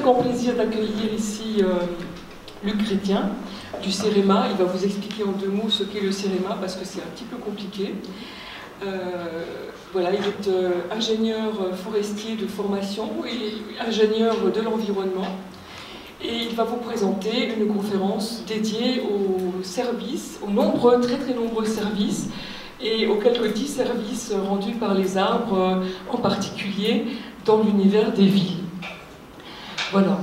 grand plaisir d'accueillir ici Luc Chrétien du CEREMA. Il va vous expliquer en 2 mots ce qu'est le CEREMA parce que c'est un petit peu compliqué. Voilà, il est ingénieur forestier de formation et ingénieur de l'environnement. Et il va vous présenter une conférence dédiée aux services, aux nombreux, très nombreux services et aux quelques 10 services rendus par les arbres, en particulier dans l'univers des villes. Voilà.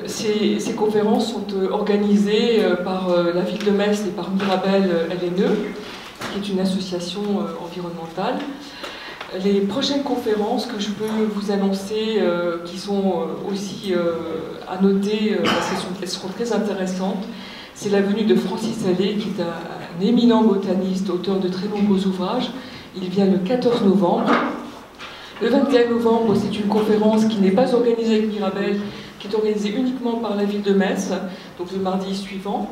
Ces conférences sont organisées par la ville de Metz et par Mirabel LNE, qui est une association environnementale. Les prochaines conférences que je peux vous annoncer, qui sont aussi à noter, parce qu'elles seront très intéressantes, c'est la venue de Francis Allais, qui est un éminent botaniste, auteur de très nombreux ouvrages. Il vient le 14 novembre. Le 21 novembre, c'est une conférence qui n'est pas organisée avec Mirabel, qui est organisée uniquement par la ville de Metz, donc le mardi suivant.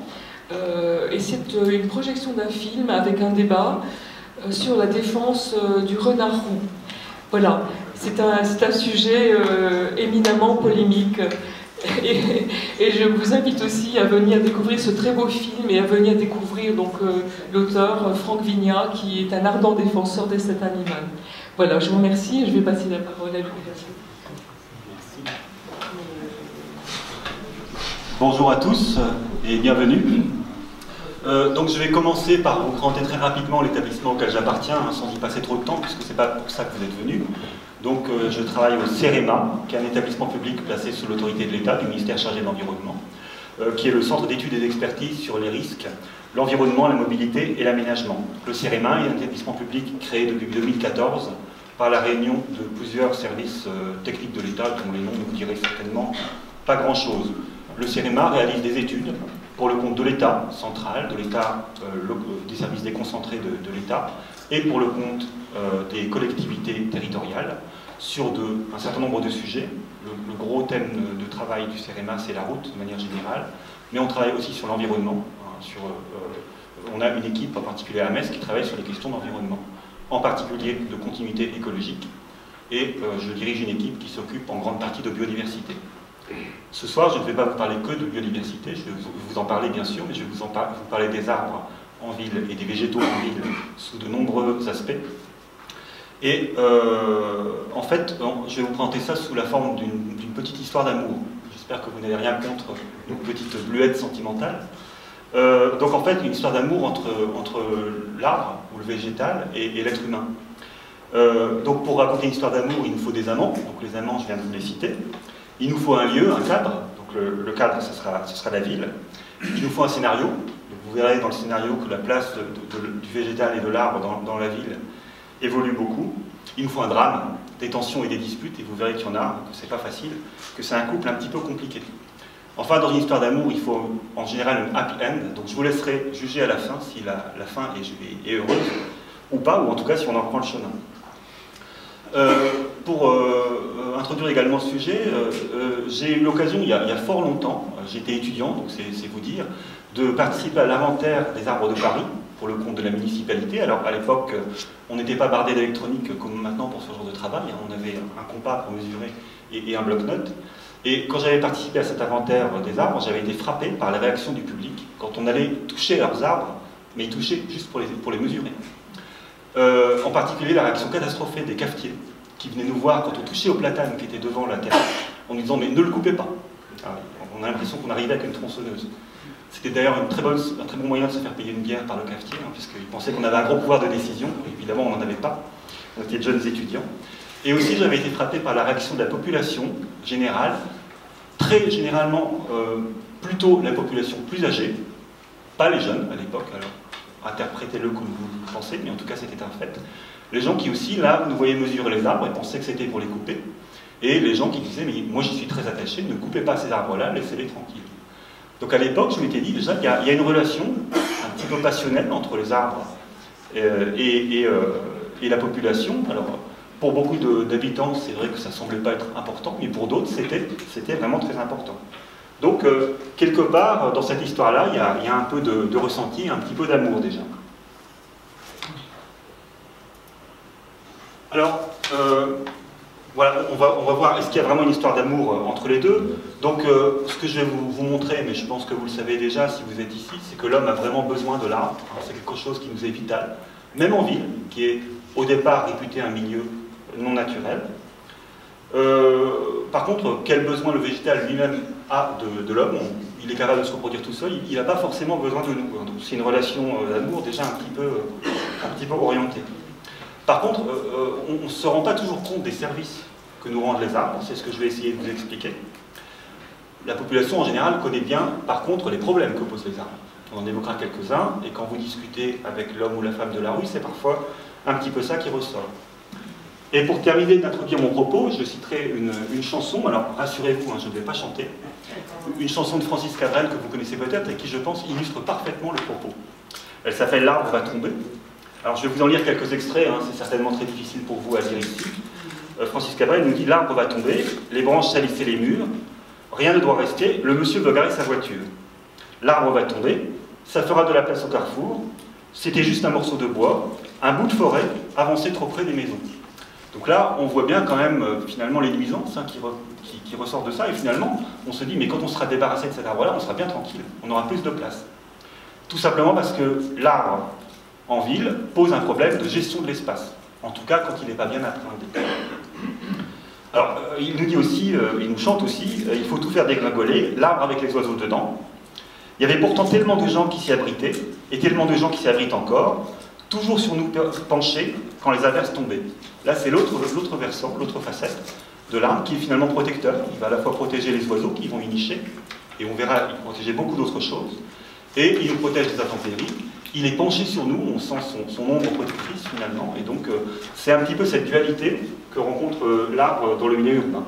Et c'est une projection d'un film avec un débat sur la défense du renard roux. Voilà, c'est un sujet éminemment polémique. Et je vous invite aussi à venir découvrir ce très beau film et à venir découvrir l'auteur Franck Vignat, qui est un ardent défenseur de cet animal. Voilà, je vous remercie et je vais passer la parole à Luc. Merci. Bonjour à tous et bienvenue. Donc je vais commencer par vous présenter très rapidement l'établissement auquel j'appartiens, sans y passer trop de temps, puisque ce n'est pas pour ça que vous êtes venus. Donc je travaille au CEREMA, qui est un établissement public placé sous l'autorité de l'État, du ministère chargé de l'environnement, qui est le centre d'études et d'expertise sur les risques, l'environnement, la mobilité et l'aménagement. Le CEREMA est un établissement public créé depuis 2014 par la réunion de plusieurs services techniques de l'État, dont les noms ne vous diraient certainement pas grand-chose. Le CEREMA réalise des études pour le compte de l'État central, de l'État, des services déconcentrés de l'État, et pour le compte des collectivités territoriales, sur un certain nombre de sujets. Le gros thème de travail du CEREMA, c'est la route, de manière générale, mais on travaille aussi sur l'environnement. On a une équipe, en particulier à Metz, qui travaille sur les questions d'environnement, en particulier de continuité écologique, et je dirige une équipe qui s'occupe en grande partie de biodiversité. Ce soir, je ne vais pas vous parler que de biodiversité, je vais vous en parler bien sûr, mais je vais vous parler des arbres en ville et des végétaux en ville sous de nombreux aspects. Et en fait, je vais vous présenter ça sous la forme d'une petite histoire d'amour. J'espère que vous n'avez rien contre une petite bluette sentimentale. Donc en fait, une histoire d'amour entre l'arbre ou le végétal et l'être humain. Donc pour raconter une histoire d'amour, il nous faut des amants. Donc les amants, je viens de vous les citer. Il nous faut un lieu, un cadre. Donc le cadre, ce sera la ville. Il nous faut un scénario. Donc vous verrez dans le scénario que la place du végétal et de l'arbre dans la ville évolue beaucoup. Il nous faut un drame, des tensions et des disputes, et vous verrez qu'il y en a, que c'est pas facile, que c'est un couple un petit peu compliqué. Enfin, dans une histoire d'amour, il faut en général une happy end. Donc je vous laisserai juger à la fin si la fin est heureuse ou pas, ou en tout cas si on en prend le chemin. Pour introduire également ce sujet, j'ai eu l'occasion, il y a fort longtemps, j'étais étudiant, donc c'est vous dire, de participer à l'inventaire des arbres de Paris, pour le compte de la municipalité. Alors à l'époque, on n'était pas bardé d'électronique comme maintenant pour ce genre de travail, on avait un compas pour mesurer et un bloc-notes. Et quand j'avais participé à cet inventaire des arbres, j'avais été frappé par les réactions du public, quand on allait toucher leurs arbres, mais ils touchaient juste pour les mesurer. En particulier la réaction catastrophée des cafetiers, qui venaient nous voir quand on touchait au platane qui était devant la terre, en nous disant « mais ne le coupez pas ». On a l'impression qu'on arrivait avec une tronçonneuse. C'était d'ailleurs un très bon moyen de se faire payer une bière par le cafetier, puisqu'il pensait qu'on avait un gros pouvoir de décision. Évidemment, on n'en avait pas. On était de jeunes étudiants. Et aussi, j'avais été frappé par la réaction de la population générale, très généralement, plutôt la population plus âgée, pas les jeunes à l'époque, alors interprétez-le comme vous pensez, mais en tout cas, c'était un fait. Les gens qui aussi, là, nous voyaient mesurer les arbres et pensaient que c'était pour les couper. Et les gens qui disaient, mais moi j'y suis très attaché, ne coupez pas ces arbres-là, laissez-les tranquilles. Donc à l'époque, je m'étais dit, déjà, il y a une relation un petit peu passionnelle entre les arbres et la population. Alors, pour beaucoup d'habitants, c'est vrai que ça ne semblait pas être important, mais pour d'autres, c'était vraiment très important. Donc, quelque part, dans cette histoire-là, il y a un peu de ressenti, un petit peu d'amour déjà. Alors, voilà, on va voir, est-ce qu'il y a vraiment une histoire d'amour entre les deux. Donc, ce que je vais vous montrer, mais je pense que vous le savez déjà si vous êtes ici, c'est que l'homme a vraiment besoin de l'arbre. C'est quelque chose qui nous est vital, même en ville, qui est au départ réputé un milieu non naturel. Par contre, quel besoin le végétal lui-même a de l'homme? Il est capable de se reproduire tout seul, il n'a pas forcément besoin de nous. Donc c'est une relation d'amour déjà un petit peu orientée. Par contre, on ne se rend pas toujours compte des services que nous rendent les arbres, c'est ce que je vais essayer de vous expliquer. La population en général connaît bien, par contre, les problèmes que posent les arbres. On en évoquera quelques-uns, et quand vous discutez avec l'homme ou la femme de la rue, c'est parfois un petit peu ça qui ressort. Et pour terminer d'introduire mon propos, je citerai une chanson, alors rassurez-vous, hein, je ne vais pas chanter, une chanson de Francis Cabrel que vous connaissez peut-être et qui, je pense, illustre parfaitement le propos. Elle s'appelle « L'arbre va tomber ». Alors je vais vous en lire quelques extraits, hein, c'est certainement très difficile pour vous à lire ici. Francis Cabrel nous dit « L'arbre va tomber, les branches salissaient les murs, rien ne doit rester, le monsieur veut garer sa voiture. L'arbre va tomber, ça fera de la place au carrefour, c'était juste un morceau de bois, un bout de forêt avancé trop près des maisons. » Donc là, on voit bien quand même finalement les nuisances hein, qui ressortent de ça, et finalement, on se dit, mais quand on sera débarrassé de cet arbre-là, on sera bien tranquille, on aura plus de place. Tout simplement parce que l'arbre, en ville, pose un problème de gestion de l'espace, en tout cas quand il n'est pas bien appréhendé. Alors, il nous dit aussi, il nous chante aussi, il faut tout faire dégringoler, l'arbre avec les oiseaux dedans. Il y avait pourtant tellement de gens qui s'y abritaient, et tellement de gens qui s'y abritent encore, toujours sur nous penchés quand les averses tombaient. Là, c'est l'autre versant, l'autre facette de l'arbre qui est finalement protecteur. Il va à la fois protéger les oiseaux qui vont y nicher, et on verra, il protéger beaucoup d'autres choses, et il nous protège des intempéries. Il est penché sur nous, on sent son ombre protectrice finalement, et donc c'est un petit peu cette dualité que rencontre l'arbre dans le milieu urbain.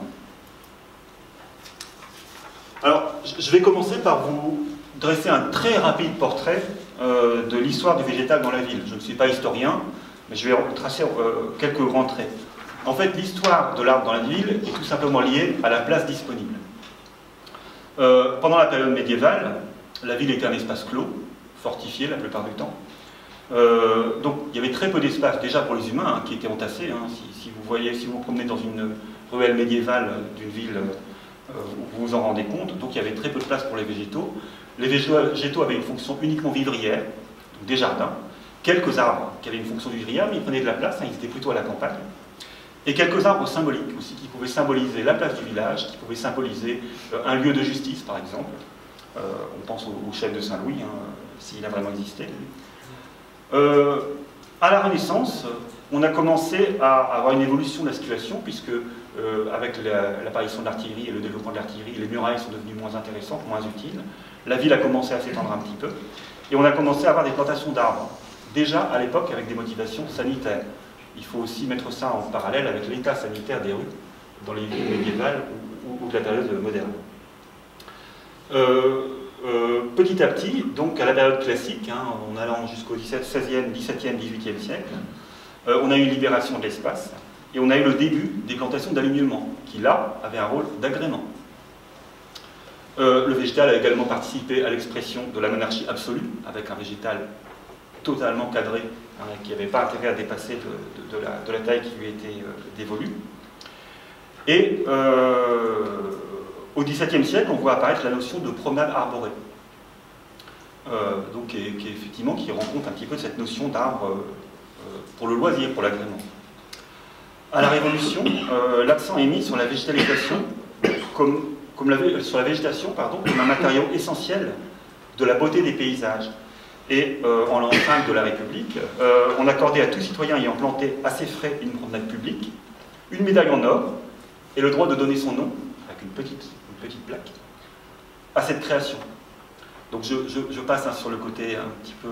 Alors, je vais commencer par vous dresser un très rapide portrait de l'histoire du végétal dans la ville. Je ne suis pas historien, mais je vais tracer quelques grands traits. En fait, l'histoire de l'arbre dans la ville est tout simplement liée à la place disponible. Pendant la période médiévale, la ville était un espace clos, fortifié la plupart du temps. Donc il y avait très peu d'espace déjà pour les humains hein, qui étaient entassés. Hein. Si vous vous promenez dans une ruelle médiévale d'une ville, vous vous en rendez compte. Donc il y avait très peu de place pour les végétaux. Les végétaux avaient une fonction uniquement vivrière, donc des jardins. Quelques arbres qui avaient une fonction vivrière, mais ils prenaient de la place, hein, ils étaient plutôt à la campagne. Et quelques arbres symboliques aussi, qui pouvaient symboliser la place du village, qui pouvaient symboliser un lieu de justice, par exemple. On pense au chef de Saint-Louis, hein, s'il a vraiment existé. À la Renaissance, on a commencé à avoir une évolution de la situation, puisque avec l'apparition de l'artillerie et le développement de l'artillerie, les murailles sont devenues moins intéressantes, moins utiles. La ville a commencé à s'étendre un petit peu, et on a commencé à avoir des plantations d'arbres. Déjà à l'époque avec des motivations sanitaires. Il faut aussi mettre ça en parallèle avec l'état sanitaire des rues dans les villes médiévales ou de la période moderne. Petit à petit, donc à la période classique, hein, en allant jusqu'au 16e, 17e, 18e siècle, on a eu une libération de l'espace et on a eu le début des plantations d'alignement, qui là avaient un rôle d'agrément. Le végétal a également participé à l'expression de la monarchie absolue, avec un végétal totalement cadré, hein, qui n'avait pas intérêt à dépasser de la taille qui lui était dévolue. Et au XVIIe siècle, on voit apparaître la notion de promenade arborée, donc effectivement qui rend compte un petit peu de cette notion d'arbre pour le loisir, pour l'agrément. À la Révolution, l'accent est mis sur la végétalisation comme un matériau essentiel de la beauté des paysages. Et en l'an 5 de la République, on accordait à tout citoyen ayant planté à ses frais une promenade publique une médaille en or et le droit de donner son nom, avec une petite plaque, à cette création. Donc je passe hein, sur le côté un petit peu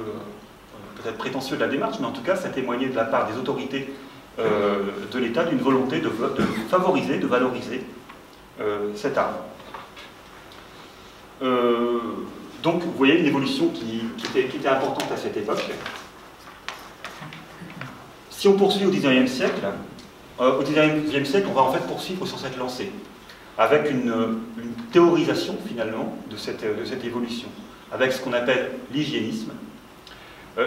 peut-être prétentieux de la démarche, mais en tout cas ça témoignait de la part des autorités de l'État d'une volonté de favoriser, de valoriser cet arbre. Donc vous voyez une évolution qui était importante à cette époque. Si on poursuit au XIXe siècle, on va en fait poursuivre sur cette lancée, avec une théorisation finalement de cette évolution, avec ce qu'on appelle l'hygiénisme.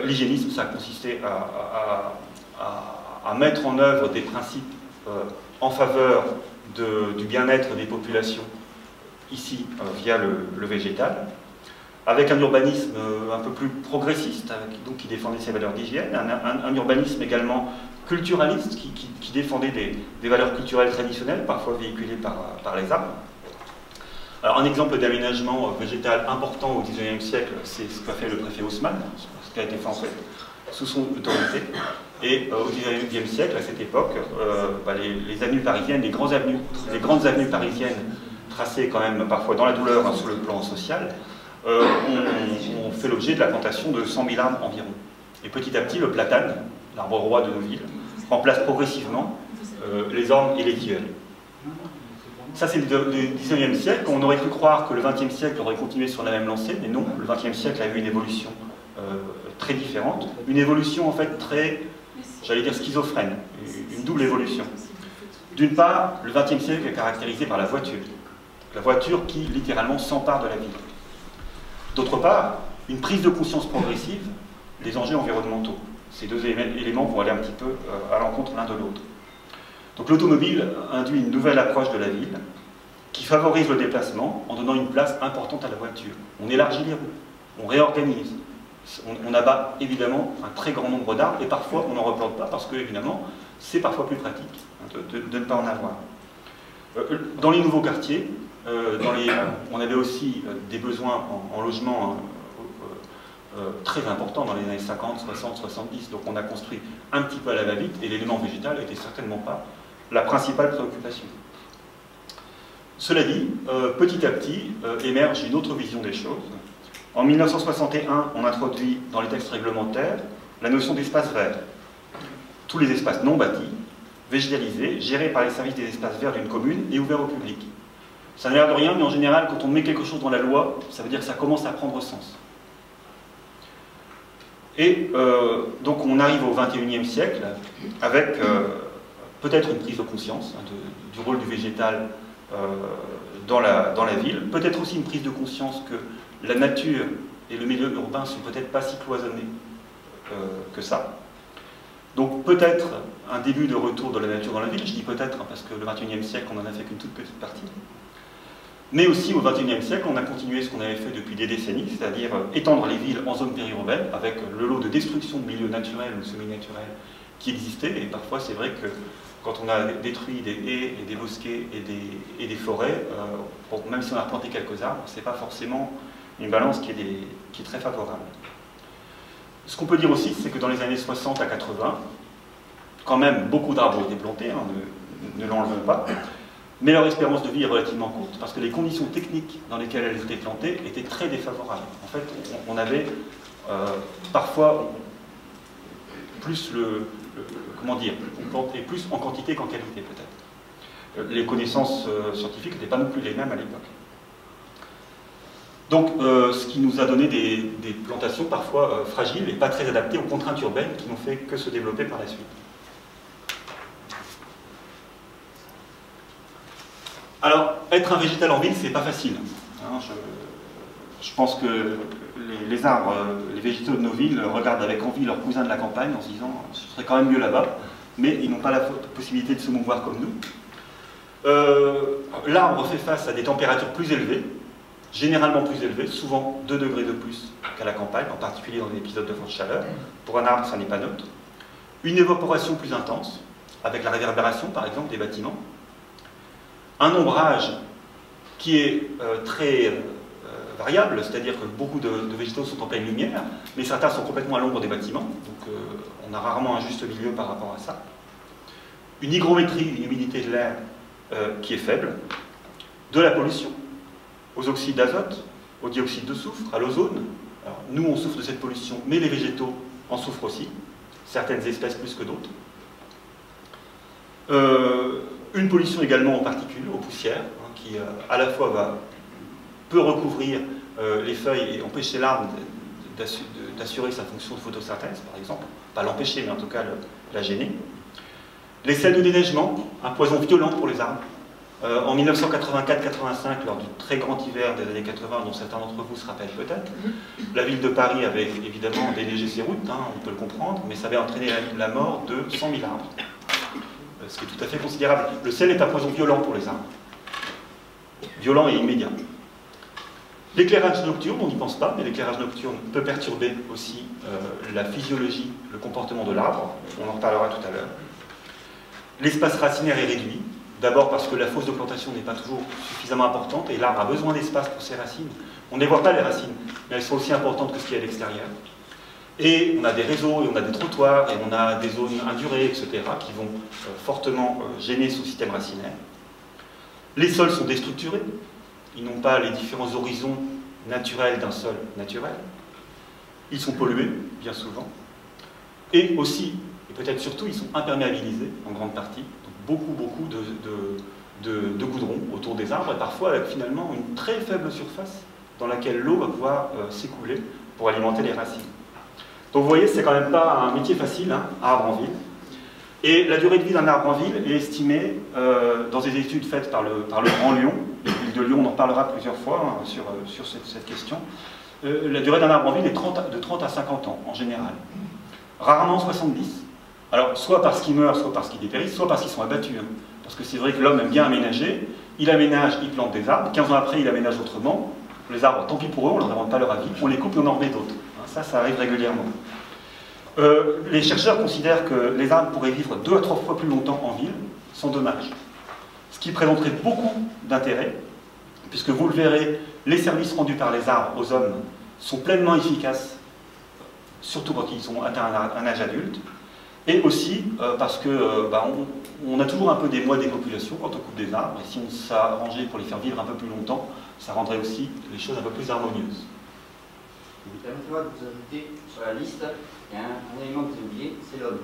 L'hygiénisme, ça a consisté à mettre en œuvre des principes en faveur du bien-être des populations, ici via le végétal, avec un urbanisme un peu plus progressiste, donc qui défendait ses valeurs d'hygiène, un urbanisme également culturaliste, qui défendait des valeurs culturelles traditionnelles, parfois véhiculées par les arbres. Alors un exemple d'aménagement végétal important au XIXe siècle, c'est ce qu'a fait le préfet Haussmann, ce qui a été fait en fait sous son autorité. Et au XIXe siècle, à cette époque, les avenues parisiennes, les grandes avenues parisiennes, tracées quand même parfois dans la douleur sur le plan social, ont fait l'objet de la plantation de 100 000 arbres environ. Et petit à petit, le platane, l'arbre roi de nos villes, remplace progressivement les ormes et les tilleuls. Ça, c'est le XIXe siècle. On aurait pu croire que le XXe siècle aurait continué sur la même lancée, mais non, le XXe siècle a eu une évolution très différente. Une évolution, en fait, très, j'allais dire, schizophrène. Une double évolution. D'une part, le XXe siècle est caractérisé par la voiture. La voiture qui, littéralement, s'empare de la ville. D'autre part, une prise de conscience progressive des enjeux environnementaux. Ces deux éléments vont aller un petit peu à l'encontre l'un de l'autre. Donc l'automobile induit une nouvelle approche de la ville qui favorise le déplacement en donnant une place importante à la voiture. On élargit les rues, on réorganise, on abat évidemment un très grand nombre d'arbres et parfois on n'en replante pas parce que évidemment c'est parfois plus pratique de ne pas en avoir. Dans les nouveaux quartiers, on avait aussi des besoins en logement très importants dans les années 50, 60, 70, donc on a construit un petit peu à la va-vite et l'élément végétal n'était certainement pas la principale préoccupation. Cela dit, petit à petit émerge une autre vision des choses. En 1961, on introduit dans les textes réglementaires la notion d'espace vert. Tous les espaces non bâtis, végétalisés, gérés par les services des espaces verts d'une commune et ouverts au public. Ça n'a l'air de rien, mais en général, quand on met quelque chose dans la loi, ça veut dire que ça commence à prendre sens. Et donc on arrive au XXIe siècle avec peut-être une prise de conscience du rôle du végétal dans la ville, peut-être aussi une prise de conscience que la nature et le milieu urbain ne sont peut-être pas si cloisonnés que ça. Donc peut-être un début de retour de la nature dans la ville, je dis peut-être parce que le XXIe siècle on n'en a fait qu'une toute petite partie. Mais aussi au XXIe siècle, on a continué ce qu'on avait fait depuis des décennies, c'est-à-dire étendre les villes en zone périurbaine avec le lot de destruction de milieux naturels ou semi-naturels qui existait. Et parfois, c'est vrai que quand on a détruit des haies et des bosquets et des forêts, même si on a replanté quelques arbres, ce n'est pas forcément une balance qui est très favorable. Ce qu'on peut dire aussi, c'est que dans les années 60 à 80, quand même, beaucoup d'arbres ont été plantés, hein, ne l'enlevons pas. Mais leur espérance de vie est relativement courte, parce que les conditions techniques dans lesquelles elles étaient plantées étaient très défavorables. En fait, on avait parfois plus comment dire, on plantait plus en quantité qu'en qualité peut-être. Les connaissances scientifiques n'étaient pas non plus les mêmes à l'époque. Donc, ce qui nous a donné des plantations parfois fragiles et pas très adaptées aux contraintes urbaines qui n'ont fait que se développer par la suite. Alors, être un végétal en ville, c'est pas facile. Hein, je pense que les arbres, les végétaux de nos villes regardent avec envie leurs cousins de la campagne en se disant « ce serait quand même mieux là-bas », mais ils n'ont pas la possibilité de se mouvoir comme nous. L'arbre fait face à des températures plus élevées, généralement plus élevées, souvent 2 degrés de plus qu'à la campagne, en particulier dans des épisodes de forte chaleur. Pour un arbre, ça n'est pas neutre. Une évaporation plus intense, avec la réverbération, par exemple, des bâtiments. Un ombrage qui est très variable, c'est-à-dire que beaucoup de végétaux sont en pleine lumière, mais certains sont complètement à l'ombre des bâtiments, donc on a rarement un juste milieu par rapport à ça. Une hygrométrie, une humidité de l'air qui est faible, de la pollution, aux oxydes d'azote, au dioxyde de soufre, à l'ozone. Alors, nous, on souffre de cette pollution, mais les végétaux en souffrent aussi, certaines espèces plus que d'autres. Une pollution également en particules, aux poussières, hein, qui à la fois peut recouvrir les feuilles et empêcher l'arbre d'assurer sa fonction de photosynthèse, par exemple. Pas l'empêcher, mais en tout cas la gêner. Les sels de déneigement, un poison violent pour les arbres. En 1984-85, lors du très grand hiver des années 80, dont certains d'entre vous se rappellent peut-être, la ville de Paris avait évidemment déneigé ses routes, hein, on peut le comprendre, mais ça avait entraîné la mort de 100 000 arbres. ce qui est tout à fait considérable. Le sel est un poison violent pour les arbres. Violent et immédiat. L'éclairage nocturne, on n'y pense pas, mais l'éclairage nocturne peut perturber aussi la physiologie, le comportement de l'arbre. On en reparlera tout à l'heure. L'espace racinaire est réduit. D'abord parce que la fosse de plantation n'est pas toujours suffisamment importante et l'arbre a besoin d'espace pour ses racines. On ne les voit pas les racines, mais elles sont aussi importantes que ce qu'il y a à l'extérieur. Et on a des réseaux, et on a des trottoirs, et on a des zones indurées, etc., qui vont fortement gêner son système racinaire. Les sols sont déstructurés. Ils n'ont pas les différents horizons naturels d'un sol naturel. Ils sont pollués, bien souvent. Et aussi, et peut-être surtout, ils sont imperméabilisés, en grande partie. Donc beaucoup de goudron autour des arbres, et parfois avec finalement une très faible surface dans laquelle l'eau va pouvoir s'écouler pour alimenter les racines. Donc vous voyez, c'est quand même pas un métier facile, hein, arbre en ville. Et la durée de vie d'un arbre en ville est estimée dans des études faites par le Grand Lyon. L'île de Lyon, on en parlera plusieurs fois hein, sur cette question. La durée d'un arbre en ville est de 30 à 50 ans, en général. Rarement 70. Alors, soit parce qu'ils meurent, soit parce qu'ils dépérissent, soit parce qu'ils sont abattus. Hein. Parce que c'est vrai que l'homme aime bien aménager. Il aménage, il plante des arbres. 15 ans après, il aménage autrement. Les arbres, tant pis pour eux, on ne leur demande pas leur avis. On les coupe et on en remet d'autres. Hein, ça arrive régulièrement. Les chercheurs considèrent que les arbres pourraient vivre 2 à 3 fois plus longtemps en ville, sans dommage. Ce qui présenterait beaucoup d'intérêt, puisque vous le verrez, les services rendus par les arbres aux hommes sont pleinement efficaces, surtout quand ils ont atteint un âge adulte, et aussi parce que on a toujours un peu des mois des populations quand on coupe des arbres, et si on s'arrangeait pour les faire vivre un peu plus longtemps, ça rendrait aussi les choses un peu plus harmonieuses. Permettez-moi de vous ajouter sur la liste, il y a un élément que vous avez oublié, c'est l'homme.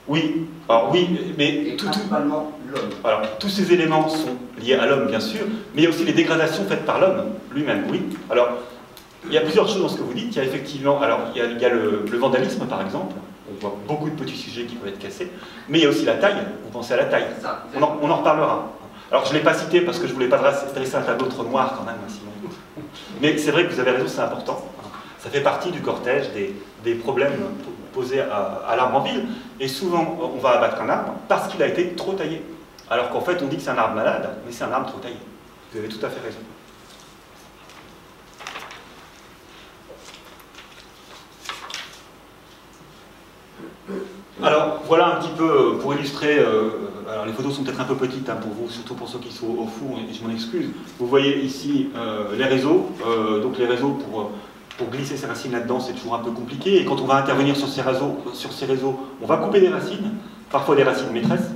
Oui, alors oui, mais principalement l'homme. Alors, tous ces éléments sont liés à l'homme, bien sûr, mais il y a aussi les dégradations faites par l'homme lui-même, oui. Alors, il y a plusieurs choses dans ce que vous dites. Il y a effectivement, alors, il y a le vandalisme, par exemple. On voit beaucoup de petits sujets qui peuvent être cassés. Mais il y a aussi la taille. Vous pensez à la taille. Ça, on en reparlera. Alors, je ne l'ai pas cité parce que je ne voulais pas dresser un tableau trop noir, quand même, sinon. Mais c'est vrai que vous avez raison, c'est important. Ça fait partie du cortège des problèmes posés à l'arbre en ville. Et souvent, on va abattre un arbre parce qu'il a été trop taillé. Alors qu'en fait, on dit que c'est un arbre malade, mais c'est un arbre trop taillé. Vous avez tout à fait raison. Alors, voilà un petit peu pour illustrer. Alors, les photos sont peut-être un peu petites hein, pour vous, surtout pour ceux qui sont au four, et je m'en excuse. Vous voyez ici les réseaux. Donc, les réseaux, pour glisser ses racines là-dedans, c'est toujours un peu compliqué. Et quand on va intervenir sur ces réseaux, on va couper des racines, parfois des racines maîtresses.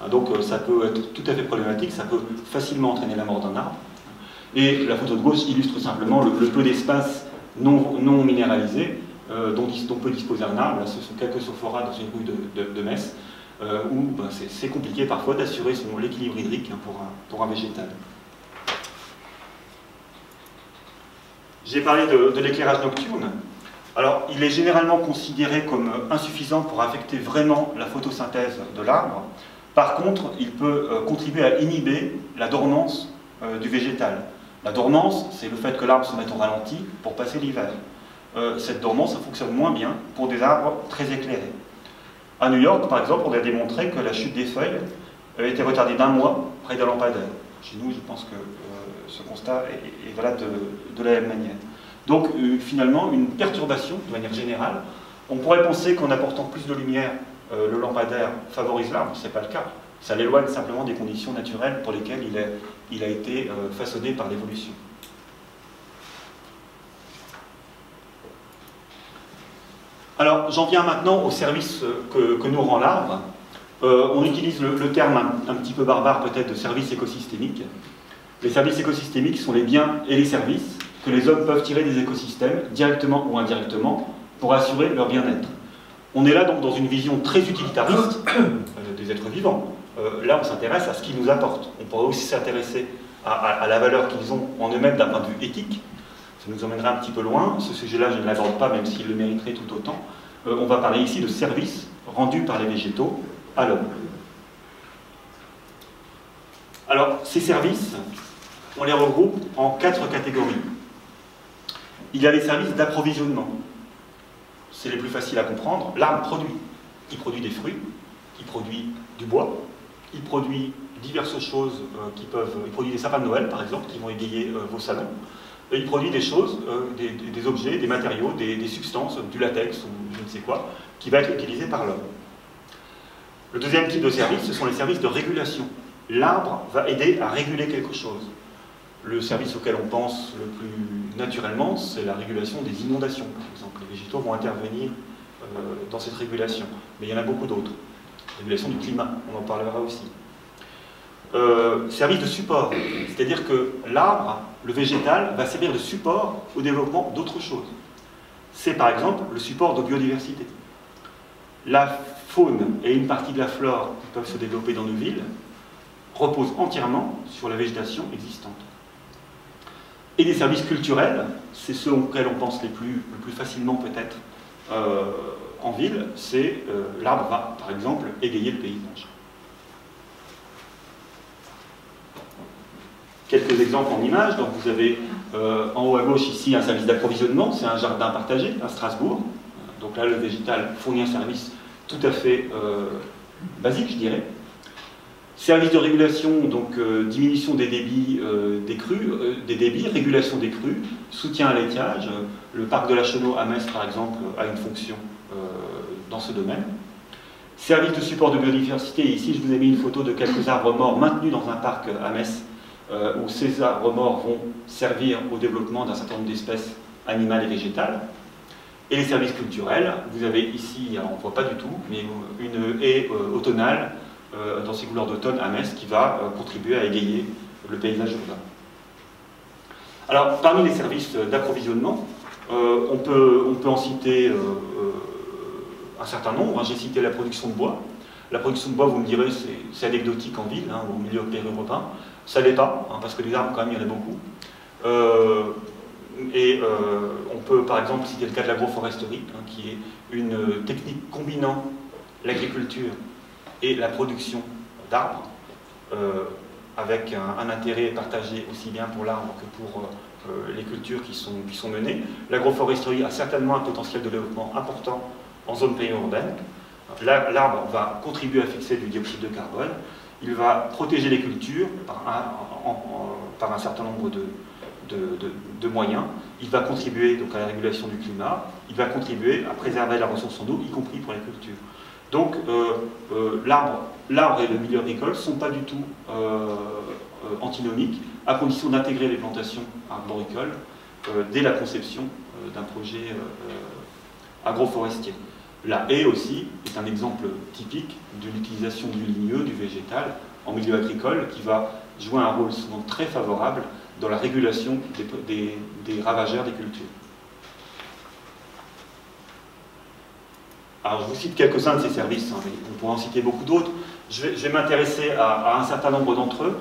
Donc, ça peut être tout à fait problématique, ça peut facilement entraîner la mort d'un arbre. Et la photo de gauche illustre simplement le peu d'espace non minéralisé dont peut disposer un arbre. Là, ce sont quelques sophoras dans une rue de Metz, où c'est compliqué parfois d'assurer l'équilibre hydrique hein, pour un végétal. J'ai parlé de l'éclairage nocturne. Alors, il est généralement considéré comme insuffisant pour affecter vraiment la photosynthèse de l'arbre. Par contre, il peut contribuer à inhiber la dormance du végétal. La dormance, c'est le fait que l'arbre se mette au ralenti pour passer l'hiver. Cette dormance, ça fonctionne moins bien pour des arbres très éclairés. À New York, par exemple, on a démontré que la chute des feuilles était retardée d'1 mois près d'un lampadaire. Chez nous, je pense que ce constat est valable de la même manière. Donc, finalement, une perturbation, de manière générale. On pourrait penser qu'en apportant plus de lumière, le lampadaire favorise l'arbre. Ce n'est pas le cas. Ça l'éloigne simplement des conditions naturelles pour lesquelles il a été façonné par l'évolution. Alors, j'en viens maintenant au service que nous rend l'arbre. On utilise le terme un petit peu barbare peut-être de service écosystémique. Les services écosystémiques sont les biens et les services que les hommes peuvent tirer des écosystèmes, directement ou indirectement, pour assurer leur bien-être. On est là donc dans une vision très utilitariste des êtres vivants. Là, on s'intéresse à ce qu'ils nous apportent. On pourrait aussi s'intéresser à la valeur qu'ils ont en eux-mêmes d'un point de vue éthique. Ça nous emmènera un petit peu loin. Ce sujet-là, je ne l'aborde pas, même s'il le mériterait tout autant. On va parler ici de services rendus par les végétaux à l'homme. Alors, ces services, on les regroupe en 4 catégories. Il y a les services d'approvisionnement. C'est les plus faciles à comprendre. L'arbre produit. Il produit des fruits, il produit du bois, il produit diverses choses il produit des sapins de Noël par exemple, qui vont égayer vos salons, et il produit des choses, des objets, des matériaux, des substances, du latex ou je ne sais quoi, qui va être utilisé par l'homme. Le deuxième type de service, ce sont les services de régulation. L'arbre va aider à réguler quelque chose. Le service auquel on pense le plus naturellement, c'est la régulation des inondations, par exemple. Les végétaux vont intervenir dans cette régulation. Mais il y en a beaucoup d'autres. Régulation du climat, on en parlera aussi. Service de support, c'est-à-dire que l'arbre, le végétal, va servir de support au développement d'autres choses. C'est par exemple le support de biodiversité. La faune et une partie de la flore qui peuvent se développer dans nos villes reposent entièrement sur la végétation existante. Et des services culturels, c'est ceux auxquels on pense le plus facilement peut-être en ville, c'est l'arbre va par exemple égayer le paysage. Quelques exemples en images. Donc vous avez en haut à gauche ici un service d'approvisionnement, c'est un jardin partagé à Strasbourg. Donc là le végétal fournit un service tout à fait basique, je dirais. Service de régulation, donc diminution des débits des crues, des débits, régulation des crues, soutien à l'étiage. Le parc de la Chenot à Metz par exemple a une fonction dans ce domaine. Service de support de biodiversité, ici je vous ai mis une photo de quelques arbres morts maintenus dans un parc à Metz, où ces arbres morts vont servir au développement d'un certain nombre d'espèces animales et végétales. Et les services culturels, vous avez ici, alors on ne voit pas du tout, mais une haie automnale dans ses couleurs d'automne à Metz qui va contribuer à égayer le paysage urbain. Alors, parmi les services d'approvisionnement, on peut en citer un certain nombre. J'ai cité la production de bois. La production de bois, vous me direz, c'est anecdotique en ville, hein, au milieu périurbain. Ça ne l'est pas, hein, parce que les arbres, quand même, il y en a beaucoup. On peut, par exemple, citer le cas de l'agroforesterie, hein, qui est une technique combinant l'agriculture et la production d'arbres, avec un intérêt partagé aussi bien pour l'arbre que pour les cultures qui sont menées. L'agroforesterie a certainement un potentiel de développement important en zone périurbaine. L'arbre va contribuer à fixer du dioxyde de carbone, il va protéger les cultures par un certain nombre de moyens, il va contribuer donc à la régulation du climat, il va contribuer à préserver la ressource en eau, y compris pour les cultures. Donc l'arbre et le milieu agricole ne sont pas du tout antinomiques, à condition d'intégrer les plantations arboricoles dès la conception d'un projet agroforestier. La haie aussi est un exemple typique de l'utilisation du ligneux, du végétal, en milieu agricole, qui va jouer un rôle souvent très favorable dans la régulation des ravageurs des cultures. Alors je vous cite quelques-uns de ces services, hein, mais on pourrait en citer beaucoup d'autres. Je vais m'intéresser à un certain nombre d'entre eux.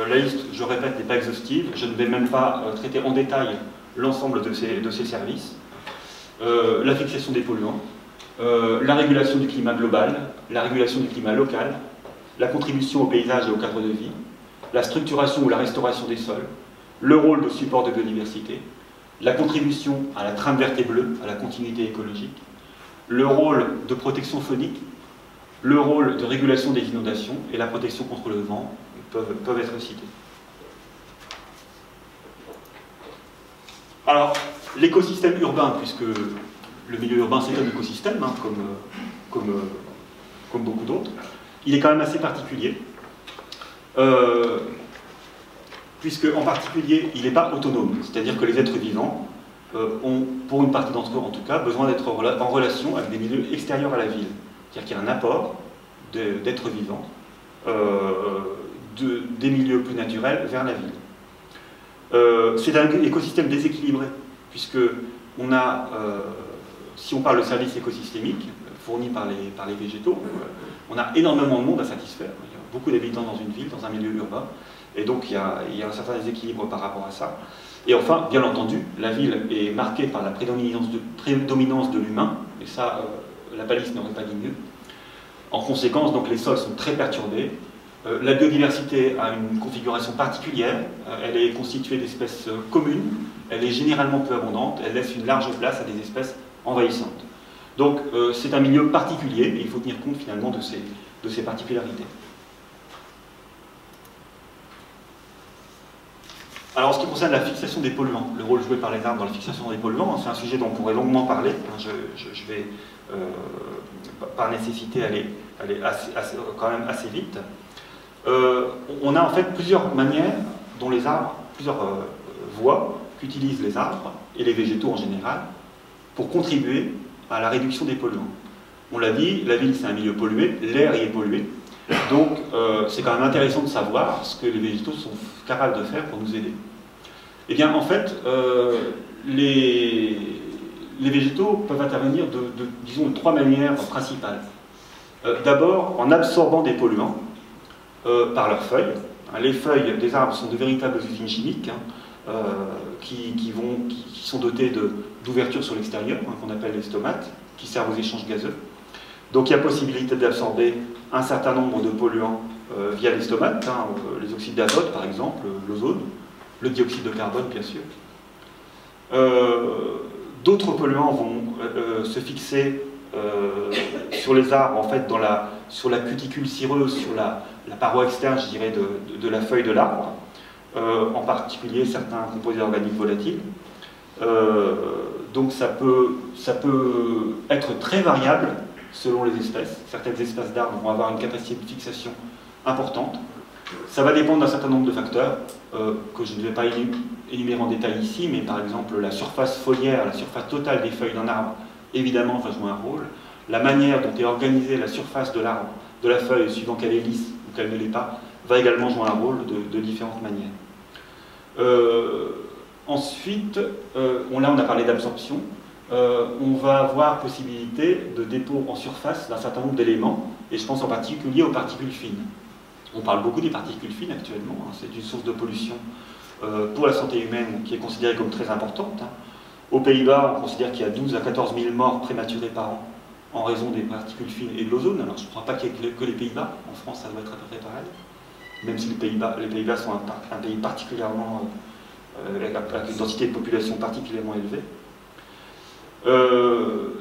La liste, je répète, n'est pas exhaustive. Je ne vais même pas traiter en détail l'ensemble de ces services. La fixation des polluants, la régulation du climat global, la régulation du climat local, la contribution au paysage et au cadre de vie, la structuration ou la restauration des sols, le rôle de support de biodiversité, la contribution à la trame verte et bleue, à la continuité écologique, le rôle de protection faunique, le rôle de régulation des inondations et la protection contre le vent peuvent être cités. Alors, l'écosystème urbain, puisque le milieu urbain c'est un écosystème, hein, comme beaucoup d'autres, il est quand même assez particulier, puisque en particulier il n'est pas autonome, c'est-à-dire que les êtres vivants ont, pour une partie d'entre eux en tout cas, besoin d'être en relation avec des milieux extérieurs à la ville. C'est-à-dire qu'il y a un apport d'êtres vivants des milieux plus naturels vers la ville. C'est un écosystème déséquilibré, puisque on a, si on parle de services écosystémiques fournis par les végétaux, on a énormément de monde à satisfaire. Il y a beaucoup d'habitants dans une ville, dans un milieu urbain, et donc il y a un certain déséquilibre par rapport à ça. Et enfin, bien entendu, la ville est marquée par la prédominance de l'humain, et ça, la palisse n'aurait pas dit mieux. En conséquence, donc, les sols sont très perturbés. La biodiversité a une configuration particulière, elle est constituée d'espèces communes, elle est généralement peu abondante, elle laisse une large place à des espèces envahissantes. Donc c'est un milieu particulier et il faut tenir compte finalement de ces particularités. Alors en ce qui concerne la fixation des polluants, le rôle joué par les arbres dans la fixation des polluants, c'est un sujet dont on pourrait longuement parler. Je vais par nécessité aller quand même assez vite. On a en fait plusieurs manières dont les arbres, plusieurs voies qu'utilisent les arbres et les végétaux en général pour contribuer à la réduction des polluants. On l'a dit, la ville c'est un milieu pollué, l'air y est pollué, donc c'est quand même intéressant de savoir ce que les végétaux sont capables de faire pour nous aider. Eh bien en fait, les végétaux peuvent intervenir disons, de trois manières principales. D'abord en absorbant des polluants par leurs feuilles. Les feuilles des arbres sont de véritables usines chimiques qui sont dotées d'ouvertures sur l'extérieur, qu'on appelle les stomates, qui servent aux échanges gazeux. Donc il y a possibilité d'absorber un certain nombre de polluants via les stomates, les oxydes d'azote par exemple, l'ozone, le dioxyde de carbone bien sûr. D'autres polluants vont se fixer sur les arbres, en fait, sur la cuticule cireuse, sur la paroi externe, je dirais, de la feuille de l'arbre, en particulier certains composés organiques volatiles. Donc ça peut être très variable selon les espèces. Certaines espèces d'arbres vont avoir une capacité de fixation importante. Ça va dépendre d'un certain nombre de facteurs que je ne vais pas énumérer en détail ici, mais par exemple la surface foliaire, la surface totale des feuilles d'un arbre, évidemment va jouer un rôle. La manière dont est organisée la surface de l'arbre, de la feuille, suivant qu'elle est lisse ou qu'elle ne l'est pas, va également jouer un rôle de différentes manières. Ensuite, là on a parlé d'absorption. On va avoir possibilité de dépôt en surface d'un certain nombre d'éléments, et je pense en particulier aux particules fines. On parle beaucoup des particules fines actuellement, c'est une source de pollution pour la santé humaine qui est considérée comme très importante. Aux Pays-Bas, on considère qu'il y a 12 à 14 000 morts prématurées par an en raison des particules fines et de l'ozone. Alors je ne crois pas qu'il y ait que les Pays-Bas, en France ça doit être à peu près pareil, même si les Pays-Bas sont un pays particulièrement, avec une densité de population particulièrement élevée.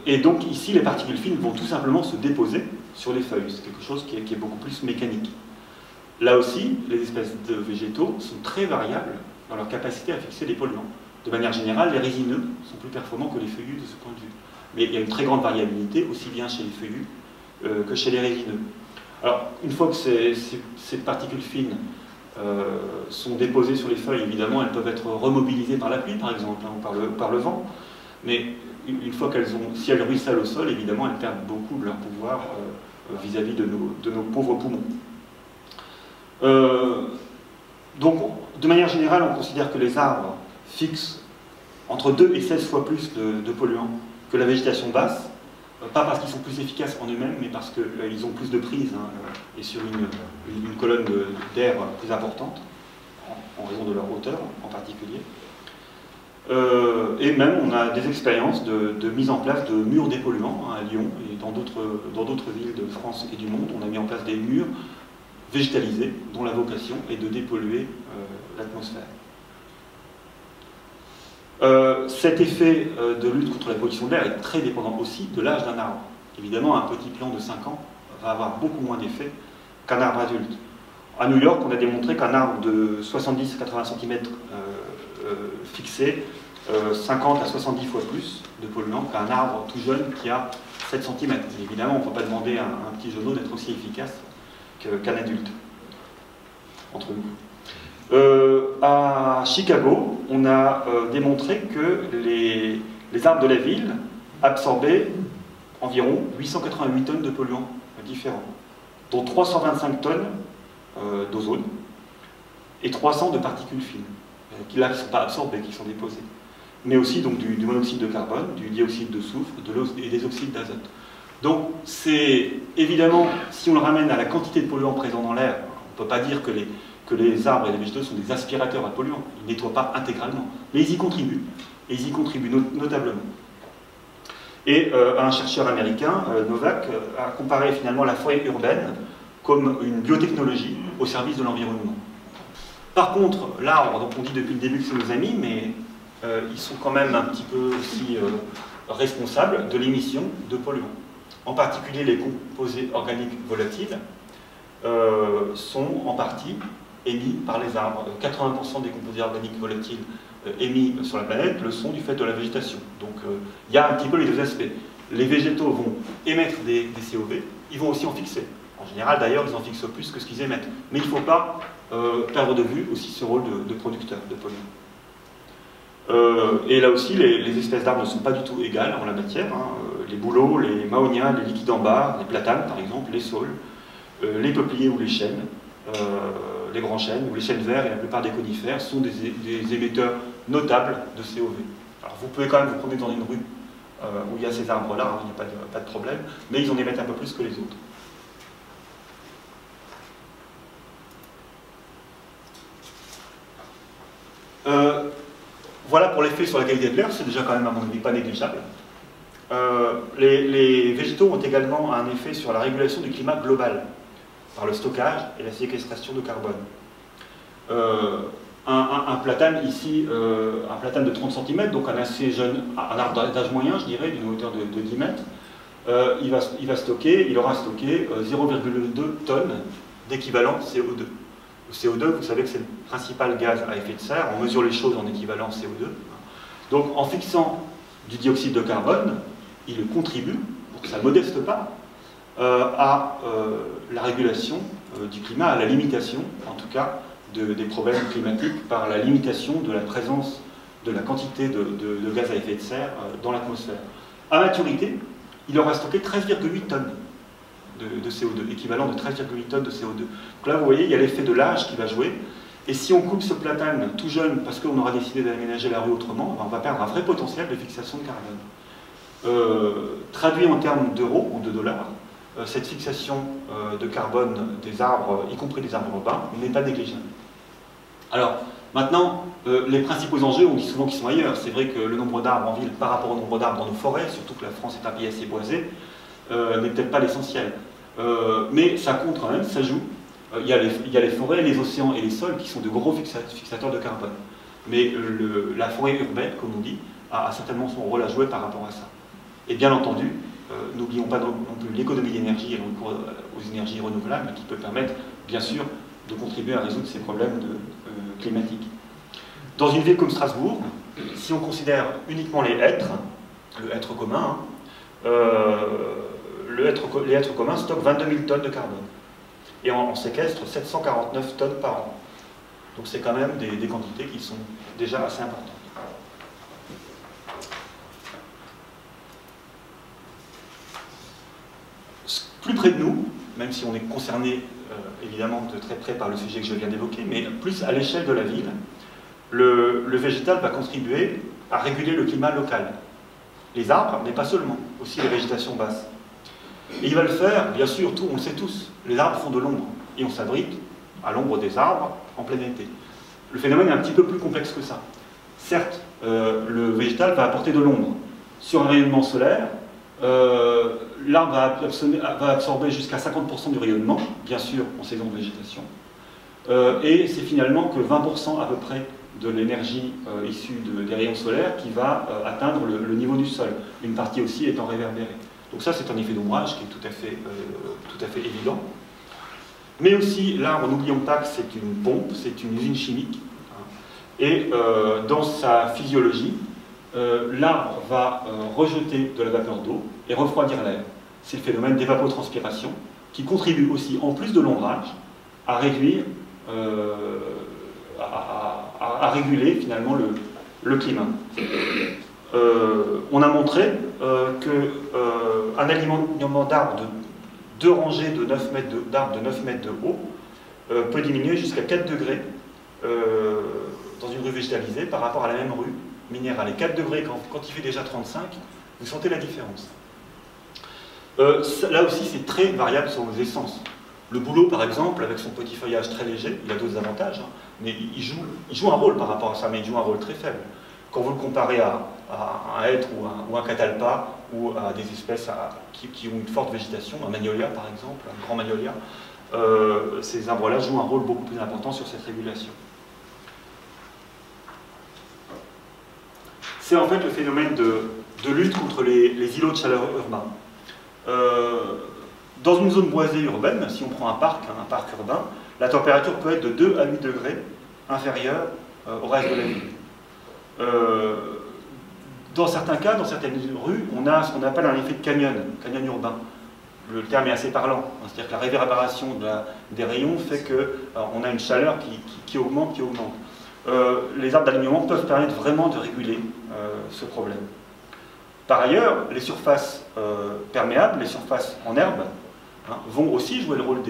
Et donc ici les particules fines vont tout simplement se déposer sur les feuilles, c'est quelque chose qui est beaucoup plus mécanique. Là aussi, les espèces de végétaux sont très variables dans leur capacité à fixer des polluants. De manière générale, les résineux sont plus performants que les feuillus de ce point de vue. Mais il y a une très grande variabilité, aussi bien chez les feuillus que chez les résineux. Alors, une fois que ces particules fines sont déposées sur les feuilles, évidemment, elles peuvent être remobilisées par la pluie, par exemple, ou par le vent. Mais une fois si elles ruissellent au sol, évidemment, elles perdent beaucoup de leur pouvoir vis-à-vis de nos pauvres poumons. Donc, de manière générale, on considère que les arbres fixent entre 2 et 16 fois plus de polluants que la végétation basse, pas parce qu'ils sont plus efficaces en eux-mêmes, mais parce qu'ils ont plus de prise et sur une colonne d'air plus importante, en raison de leur hauteur en particulier. Et même, on a des expériences de mise en place de murs dépolluants à Lyon et dans d'autres villes de France et du monde. On a mis en place des murs végétalisés dont la vocation est de dépolluer l'atmosphère. Cet effet de lutte contre la pollution de l'air est très dépendant aussi de l'âge d'un arbre. Évidemment, un petit plant de 5 ans va avoir beaucoup moins d'effet qu'un arbre adulte. À New York, on a démontré qu'un arbre de 70 à 80 cm fixait 50 à 70 fois plus de polluants qu'un arbre tout jeune qui a 7 cm. Évidemment, on ne peut pas demander à un petit genou d'être aussi efficace qu'un adulte, entre nous. À Chicago, on a démontré que les arbres de la ville absorbaient environ 888 tonnes de polluants différents, dont 325 tonnes d'ozone et 300 de particules fines, qui là ne sont pas absorbées, qui sont déposées. Mais aussi donc, du monoxyde de carbone, du dioxyde de soufre et des oxydes d'azote. Donc c'est évidemment, si on le ramène à la quantité de polluants présents dans l'air, on ne peut pas dire que les arbres et les végétaux sont des aspirateurs à polluants. Ils ne nettoient pas intégralement. Mais ils y contribuent. Et ils y contribuent notablement. Et un chercheur américain, Novak, a comparé finalement la forêt urbaine comme une biotechnologie au service de l'environnement. Par contre, l'arbre, donc on dit depuis le début que c'est nos amis, mais ils sont quand même un petit peu aussi responsables de l'émission de polluants. En particulier, les composés organiques volatiles sont en partie émis par les arbres. 80% des composés organiques volatiles émis sur la planète le sont du fait de la végétation. Donc il y a un petit peu les deux aspects. Les végétaux vont émettre des COV, ils vont aussi en fixer. En général, d'ailleurs, ils en fixent plus que ce qu'ils émettent. Mais il ne faut pas perdre de vue aussi ce rôle de producteur, de polluant. Et là aussi, les espèces d'arbres ne sont pas du tout égales en la matière. Les bouleaux, les mahonias, les liquidambares, les platanes par exemple, les saules, les peupliers ou les chênes, les grands chênes ou les chênes verts et la plupart des conifères sont des émetteurs notables de COV. Alors vous pouvez quand même vous promener dans une rue où il y a ces arbres-là, il n'y a pas de problème, mais ils en émettent un peu plus que les autres. Voilà pour l'effet sur la qualité de l'air, c'est déjà quand même à mon avis pas négligeable. Les végétaux ont également un effet sur la régulation du climat global, par le stockage et la séquestration de carbone. Un platane ici, un platane de 30 cm, donc un assez jeune, un arbre d'âge moyen, je dirais, d'une hauteur de 10 mètres, il aura stocké 0,2 tonnes d'équivalent CO2. Le CO2, vous savez que c'est le principal gaz à effet de serre, on mesure les choses en équivalent CO2. Donc en fixant du dioxyde de carbone, il contribue, pour sa modeste part, à la régulation du climat, à la limitation, en tout cas, des problèmes climatiques par la limitation de la présence de la quantité de gaz à effet de serre dans l'atmosphère. À maturité, il aura stocké 13,8 tonnes de CO2, équivalent de 13,8 tonnes de CO2. Donc là, vous voyez, il y a l'effet de l'âge qui va jouer. Et si on coupe ce platane tout jeune parce qu'on aura décidé d'aménager la rue autrement, on va perdre un vrai potentiel de fixation de carbone. Traduit en termes d'euros ou de dollars, cette fixation de carbone des arbres, y compris des arbres urbains, n'est pas négligeable. Alors, maintenant, les principaux enjeux, on dit souvent qu'ils sont ailleurs. C'est vrai que le nombre d'arbres en ville par rapport au nombre d'arbres dans nos forêts, surtout que la France est un pays assez boisé, n'est peut-être pas l'essentiel. Mais ça compte quand même, ça joue. Il y a les forêts, les océans et les sols qui sont de gros fixateurs de carbone. Mais la forêt urbaine, comme on dit, a certainement son rôle à jouer par rapport à ça. Et bien entendu, n'oublions pas non plus l'économie d'énergie et le recours aux énergies renouvelables qui peut permettre, bien sûr, de contribuer à résoudre ces problèmes climatiques. Dans une ville comme Strasbourg, si on considère uniquement les hêtres, le hêtre commun, les hêtres communs stockent 22 000 tonnes de carbone et en séquestrent 749 tonnes par an. Donc c'est quand même des quantités qui sont déjà assez importantes. Plus près de nous, même si on est concerné évidemment de très près par le sujet que je viens d'évoquer, mais plus à l'échelle de la ville, le végétal va contribuer à réguler le climat local. Les arbres, mais pas seulement, aussi les végétations basses. Et il va le faire, bien sûr, on le sait tous, les arbres font de l'ombre, et on s'abrite à l'ombre des arbres en plein été. Le phénomène est un petit peu plus complexe que ça. Certes, le végétal va apporter de l'ombre. Sur un rayonnement solaire, l'arbre va absorber jusqu'à 50% du rayonnement, bien sûr en saison de végétation, et c'est finalement que 20% à peu près de l'énergie issue des rayons solaires qui va atteindre le niveau du sol, une partie aussi étant réverbérée. Donc ça, c'est un effet d'ombrage qui est tout à fait évident. Mais aussi, l'arbre, n'oublions pas que c'est une pompe, c'est une usine chimique, et dans sa physiologie, l'arbre va rejeter de la vapeur d'eau et refroidir l'air. C'est le phénomène d'évapotranspiration qui contribue aussi, en plus de l'ombrage, à réduire, à réguler finalement le climat. On a montré qu'un alignement d'arbres de 2 rangées de 9 mètres d'arbres de 9 mètres de haut peut diminuer jusqu'à 4 degrés dans une rue végétalisée par rapport à la même rue minérale. Et 4 degrés, quand il fait déjà 35, vous sentez la différence. Là aussi, c'est très variable sur vos essences. Le bouleau, par exemple, avec son petit feuillage très léger, il a d'autres avantages, hein, mais il joue un rôle par rapport à ça, mais il joue un rôle très faible. Quand vous le comparez à un hêtre ou un catalpa, ou à des espèces qui ont une forte végétation, un magnolia par exemple, un grand magnolia, ces arbres-là jouent un rôle beaucoup plus important sur cette régulation. C'est en fait le phénomène de lutte contre les îlots de chaleur urbains. Dans une zone boisée urbaine, si on prend un parc urbain, la température peut être de 2 à 8 degrés inférieure au reste de la ville. Dans certains cas, dans certaines rues, on a ce qu'on appelle un effet de canyon urbain. Le terme est assez parlant, c'est-à-dire que la réverbération des rayons fait qu'on a une chaleur qui augmente, les arbres d'alignement peuvent permettre vraiment de réguler ce problème. Par ailleurs, les surfaces perméables, les surfaces en herbe, vont aussi jouer le rôle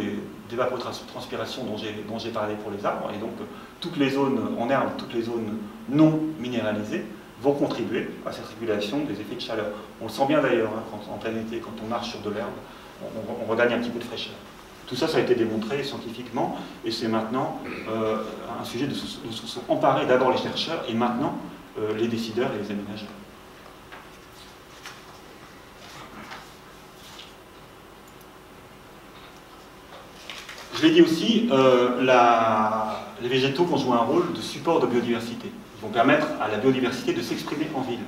d'évapotranspiration dont j'ai parlé pour les arbres, et donc toutes les zones en herbe, toutes les zones non minéralisées vont contribuer à cette régulation des effets de chaleur. On le sent bien d'ailleurs, en plein été, quand on marche sur de l'herbe, on regagne un petit peu de fraîcheur. Tout ça, ça a été démontré scientifiquement, et c'est maintenant un sujet dont se sont emparés d'abord les chercheurs, et maintenant les décideurs et les aménageurs. Je l'ai dit aussi, les végétaux vont jouer un rôle de support de biodiversité. Ils vont permettre à la biodiversité de s'exprimer en ville.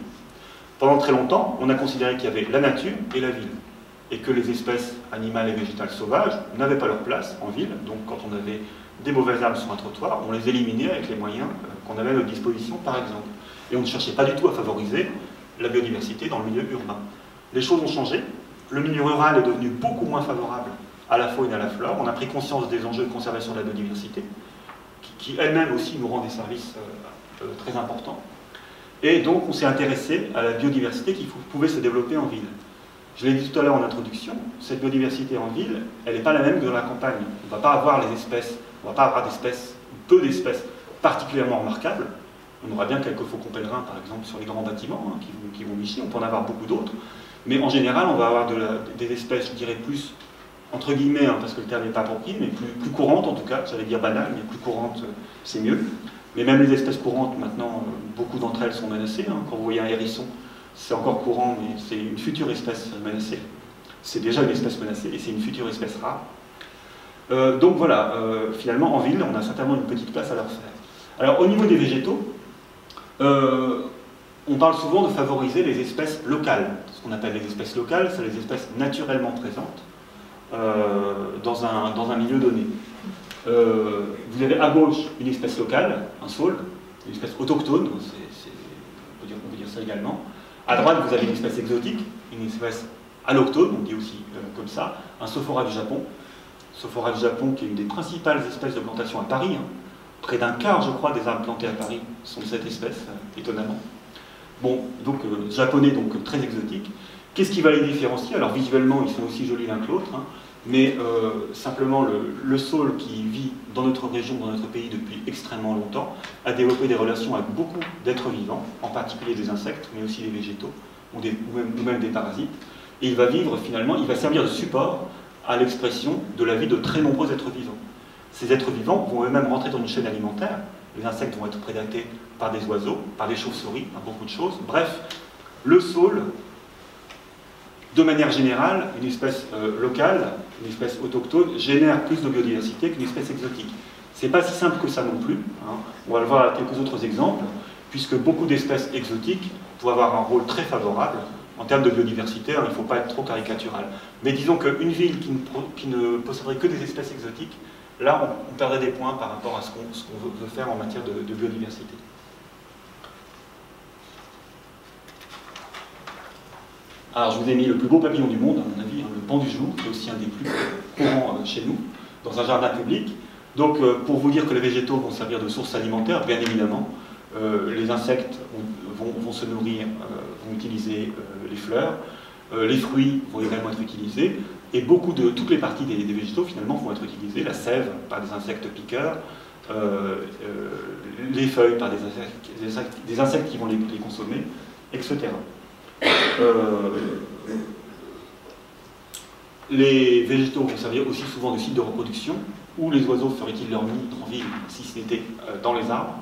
Pendant très longtemps, on a considéré qu'il y avait la nature et la ville, et que les espèces animales et végétales sauvages n'avaient pas leur place en ville. Donc quand on avait des mauvaises arbres sur un trottoir, on les éliminait avec les moyens qu'on avait à notre disposition, par exemple. Et on ne cherchait pas du tout à favoriser la biodiversité dans le milieu urbain. Les choses ont changé. Le milieu rural est devenu beaucoup moins favorable à la faune et à la flore. On a pris conscience des enjeux de conservation de la biodiversité, qui elles-mêmes aussi nous rendent des services très importants. Et donc on s'est intéressé à la biodiversité qui pouvait se développer en ville. Je l'ai dit tout à l'heure en introduction, cette biodiversité en ville, elle n'est pas la même que dans la campagne. On ne va pas avoir les espèces, on ne va pas avoir peu d'espèces particulièrement remarquables. On aura bien quelques faucons pèlerins, par exemple, sur les grands bâtiments qui vont nicher. On peut en avoir beaucoup d'autres. Mais en général, on va avoir des espèces, je dirais plus, entre guillemets, parce que le terme n'est pas approprié, mais plus courantes en tout cas. J'allais dire banales, mais plus courantes, c'est mieux. Mais même les espèces courantes, maintenant, beaucoup d'entre elles sont menacées. Quand vous voyez un hérisson, c'est encore courant, mais c'est une future espèce menacée. C'est déjà une espèce menacée, et c'est une future espèce rare. Donc voilà, finalement, en ville, on a certainement une petite place à leur faire. Alors, au niveau des végétaux, on parle souvent de favoriser les espèces locales. Ce qu'on appelle les espèces locales, c'est les espèces naturellement présentes dans un milieu donné. Vous avez à gauche une espèce locale, un saule, une espèce autochtone, on peut dire ça également. À droite, vous avez une espèce exotique, une espèce alloctone, on dit aussi comme ça, un Sophora du Japon. Sophora du Japon qui est une des principales espèces de plantation à Paris. Près d'un quart, je crois, des arbres plantés à Paris sont de cette espèce, étonnamment. Bon, donc japonais, donc très exotique. Qu'est-ce qui va les différencier? Alors visuellement, ils sont aussi jolis l'un que l'autre, mais simplement le saule qui vit dans notre région, dans notre pays depuis extrêmement longtemps, a développé des relations avec beaucoup d'êtres vivants, en particulier des insectes, mais aussi des végétaux, ou même des parasites. Et il va vivre finalement, il va servir de support à l'expression de la vie de très nombreux êtres vivants. Ces êtres vivants vont eux-mêmes rentrer dans une chaîne alimentaire. Les insectes vont être prédatés par des oiseaux, par des chauves-souris, par beaucoup de choses. Bref, le saule, de manière générale, une espèce locale, une espèce autochtone, génère plus de biodiversité qu'une espèce exotique. C'est pas si simple que ça non plus. On va le voir à quelques autres exemples, puisque beaucoup d'espèces exotiques vont avoir un rôle très favorable en termes de biodiversité. Il ne faut pas être trop caricatural. Mais disons qu'une ville qui ne posséderait que des espèces exotiques, là, on perdrait des points par rapport à ce qu'on veut faire en matière de biodiversité. Alors, je vous ai mis le plus beau papillon du monde, à mon avis, le pan du jour, qui est aussi un des plus courants chez nous, dans un jardin public. Donc, pour vous dire que les végétaux vont servir de source alimentaire, bien évidemment, les insectes vont se nourrir, vont utiliser les fleurs, les fruits vont également être utilisés, et toutes les parties des végétaux, finalement, vont être utilisées. La sève par des insectes piqueurs, les feuilles par des insectes qui vont les consommer, etc. Les végétaux vont servir aussi souvent de site de reproduction, où les oiseaux feraient-ils leur nid en ville, si ce n'était dans les arbres,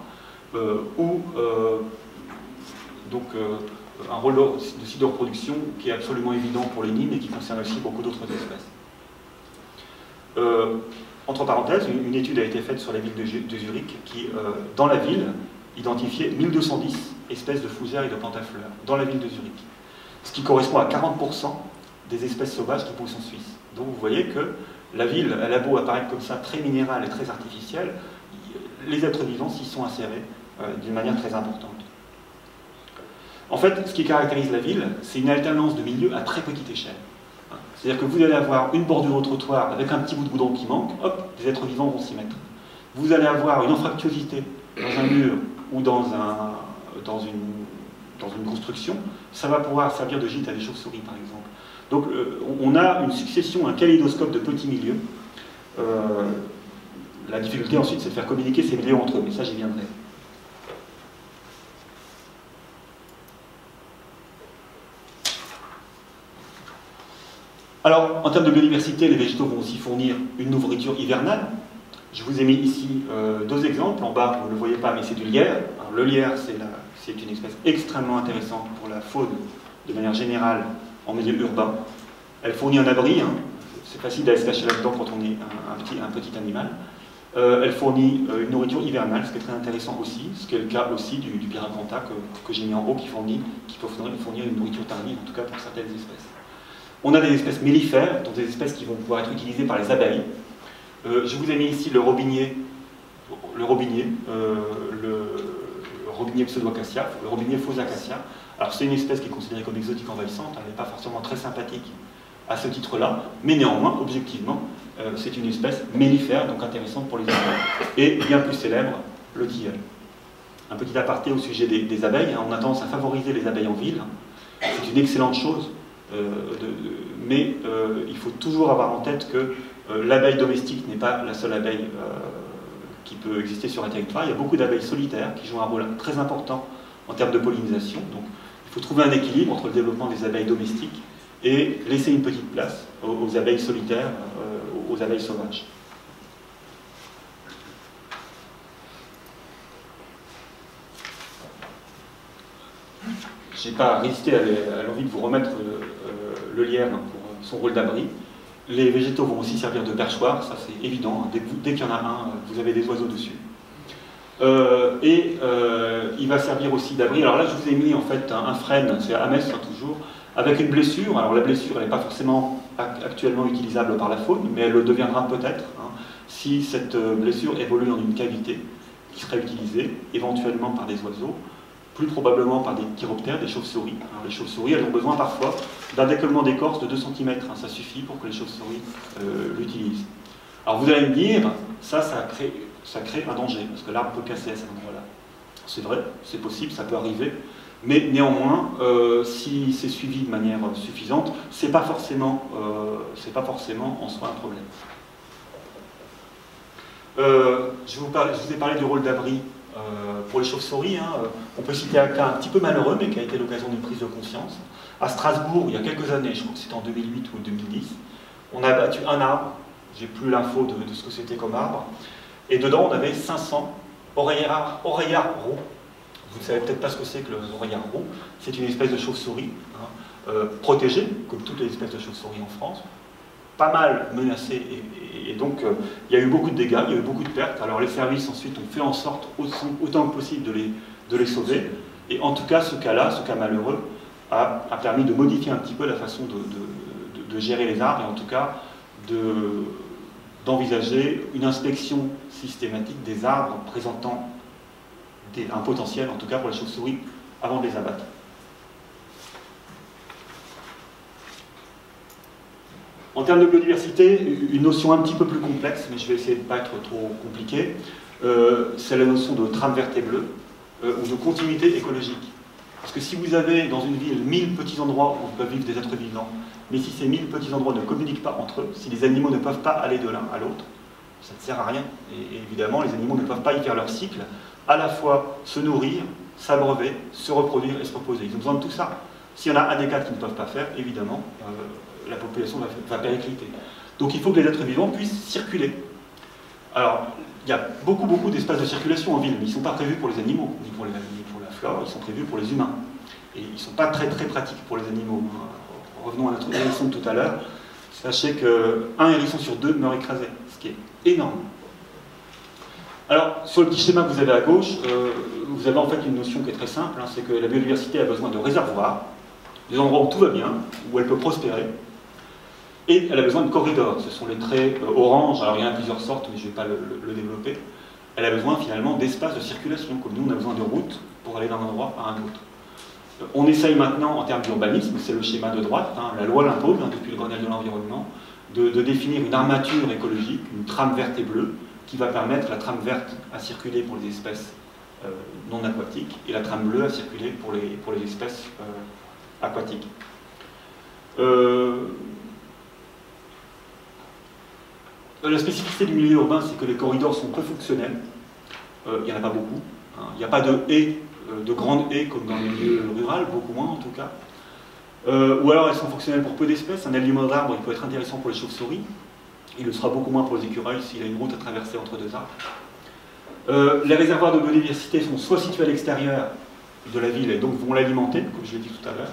un rôle de site de reproduction qui est absolument évident pour les nids, mais qui concerne aussi beaucoup d'autres espèces. Entre parenthèses, une étude a été faite sur la ville de Zurich, qui, dans la ville, identifiait 1210 espèces de fougères et de plantes à fleurs, dans la ville de Zurich. ce qui correspond à 40% des espèces sauvages qui poussent en Suisse. Donc vous voyez que la ville, elle a beau apparaître comme ça, très minérale et très artificielle, les êtres vivants s'y sont insérés d'une manière très importante. En fait, ce qui caractérise la ville, c'est une alternance de milieux à très petite échelle. C'est-à-dire que vous allez avoir une bordure au trottoir avec un petit bout de goudron qui manque, hop, des êtres vivants vont s'y mettre. Vous allez avoir une anfractuosité dans un mur ou dans une construction, ça va pouvoir servir de gîte à des chauves-souris, par exemple. Donc on a une succession, un kaléidoscope de petits milieux. La difficulté ensuite, c'est de faire communiquer ces milieux entre eux, mais ça j'y viendrai. Alors, en termes de biodiversité, les végétaux vont aussi fournir une nourriture hivernale. Je vous ai mis ici deux exemples. En bas, vous ne le voyez pas, mais c'est du lierre. Alors, le lierre, c'est une espèce extrêmement intéressante pour la faune, de manière générale, en milieu urbain. Elle fournit un abri. Hein. C'est facile d'aller se cacher là-dedans quand on est un petit animal. Elle fournit une nourriture hivernale, ce qui est très intéressant aussi, ce qui est le cas aussi du Pyracantha que j'ai mis en haut, qui peut fournir une nourriture tardive, en tout cas pour certaines espèces. On a des espèces mellifères, donc des espèces qui vont pouvoir être utilisées par les abeilles. Je vous ai mis ici le robinier pseudo-acacia, le robinier faux acacia. Alors c'est une espèce qui est considérée comme exotique envahissante, elle n'est pas forcément très sympathique à ce titre-là, mais néanmoins, objectivement, c'est une espèce mellifère, donc intéressante pour les abeilles. Et bien plus célèbre, le tilleul. Un petit aparté au sujet des abeilles, hein, on a tendance à favoriser les abeilles en ville, c'est une excellente chose, mais il faut toujours avoir en tête que l'abeille domestique n'est pas la seule abeille qui peut exister sur un territoire. Il y a beaucoup d'abeilles solitaires qui jouent un rôle très important en termes de pollinisation. Donc il faut trouver un équilibre entre le développement des abeilles domestiques et laisser une petite place aux abeilles solitaires, aux abeilles sauvages. Je n'ai pas résisté à l'envie de vous remettre le lierre pour son rôle d'abri. Les végétaux vont aussi servir de perchoir, ça c'est évident. Dès qu'il y en a un, vous avez des oiseaux dessus. Il va servir aussi d'abri. Alors là, je vous ai mis en fait un frêne, c'est à Metz toujours, avec une blessure. Alors la blessure, elle n'est pas forcément actuellement utilisable par la faune, mais elle le deviendra peut-être si cette blessure évolue en une cavité qui sera utilisée éventuellement par des oiseaux, plus probablement par des chiroptères, des chauves-souris. Les chauves-souris, elles ont besoin parfois d'un décollement d'écorce de 2 cm. Ça suffit pour que les chauves-souris l'utilisent. Alors vous allez me dire, ça crée un danger, parce que l'arbre peut casser à cet endroit-là. C'est vrai, c'est possible, ça peut arriver, mais néanmoins, si c'est suivi de manière suffisante, c'est pas forcément en soi un problème. Je vous ai parlé du rôle d'abri pour les chauves-souris. On peut citer un cas un petit peu malheureux, mais qui a été l'occasion d'une prise de conscience. À Strasbourg, il y a quelques années, je crois que c'était en 2008 ou 2010, on a abattu un arbre, j'ai plus l'info de ce que c'était comme arbre, et dedans on avait 500 oreillards roux. Vous ne savez peut-être pas ce que c'est que l'oreillard roux, c'est une espèce de chauve-souris, protégée, comme toutes les espèces de chauves-souris en France, pas mal menacée, et donc il y a eu beaucoup de dégâts, il y a eu beaucoup de pertes. Alors les services ensuite ont fait en sorte autant que possible de les sauver, et en tout cas ce cas-là, ce cas malheureux, a permis de modifier un petit peu la façon de gérer les arbres, et en tout cas d'envisager une inspection systématique des arbres présentant un potentiel, en tout cas pour les chauves-souris, avant de les abattre. En termes de biodiversité, une notion un petit peu plus complexe, mais je vais essayer de ne pas être trop compliqué, c'est la notion de trame verte et bleue, ou de continuité écologique. Parce que si vous avez dans une ville 1000 petits endroits où peuvent vivre des êtres vivants, mais si ces 1000 petits endroits ne communiquent pas entre eux, si les animaux ne peuvent pas aller de l'un à l'autre, ça ne sert à rien. Et évidemment, les animaux ne peuvent pas y faire leur cycle, à la fois se nourrir, s'abreuver, se reproduire et se reposer. Ils ont besoin de tout ça. S'il y en a un des quatre qui ne peuvent pas faire, évidemment, la population va péricliter. Donc il faut que les êtres vivants puissent circuler. Alors, il y a beaucoup d'espaces de circulation en ville, mais ils ne sont pas prévus pour les animaux, ni pour la flore, ils sont prévus pour les humains. Et ils ne sont pas très pratiques pour les animaux. Revenons à notre hérisson de tout à l'heure. Sachez qu'un hérisson sur 2 meurt écrasé, ce qui est énorme. Alors, sur le petit schéma que vous avez à gauche, vous avez en fait une notion qui est très simple, c'est que la biodiversité a besoin de réservoirs. des endroits où tout va bien, où elle peut prospérer. Et elle a besoin de corridors, ce sont les traits orange, alors il y en a plusieurs sortes, mais je ne vais pas le développer. Elle a besoin finalement d'espace de circulation, comme nous on a besoin de routes pour aller d'un endroit à un autre. On essaye maintenant, en termes d'urbanisme, c'est le schéma de droite, hein, la loi l'impose depuis le Grenelle de l'environnement, de définir une armature écologique, une trame verte et bleue, qui va permettre la trame verte à circuler pour les espèces non aquatiques et la trame bleue à circuler pour les espèces aquatiques. La spécificité du milieu urbain, c'est que les corridors sont peu fonctionnels. Il n'y en a pas beaucoup. Hein. Il n'y a pas de haies, de grandes haies comme dans le milieu rural, beaucoup moins en tout cas. Ou alors elles sont fonctionnelles pour peu d'espèces. Un alignement d'arbres, il peut être intéressant pour les chauves-souris. Il le sera beaucoup moins pour les écureuils s'il a une route à traverser entre deux arbres. Les réservoirs de biodiversité sont soit situés à l'extérieur de la ville et donc vont l'alimenter, comme je l'ai dit tout à l'heure.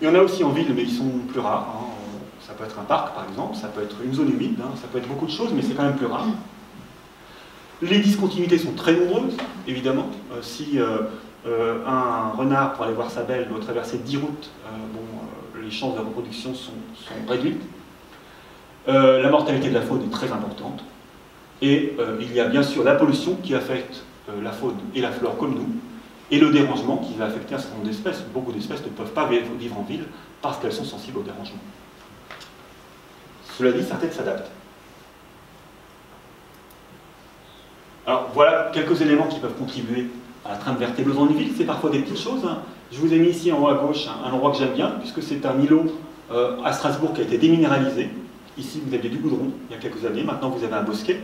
Il y en a aussi en ville, mais ils sont plus rares. Hein. Ça peut être un parc, par exemple, ça peut être une zone humide, hein, ça peut être beaucoup de choses, mais c'est quand même plus rare. Les discontinuités sont très nombreuses, évidemment. Si un renard, pour aller voir sa belle, doit traverser 10 routes, les chances de reproduction sont réduites. La mortalité de la faune est très importante. Et il y a bien sûr la pollution qui affecte la faune et la flore comme nous, et le dérangement qui va affecter un certain nombre d'espèces. Beaucoup d'espèces ne peuvent pas vivre en ville parce qu'elles sont sensibles au dérangement. Cela dit, certaines s'adaptent. Alors voilà quelques éléments qui peuvent contribuer à la trame verte et bleue dans une ville. C'est parfois des petites choses. Hein. Je vous ai mis ici en haut à gauche un endroit que j'aime bien, puisque c'est un îlot à Strasbourg qui a été déminéralisé. Ici, vous aviez du goudron il y a quelques années. Maintenant, vous avez un bosquet.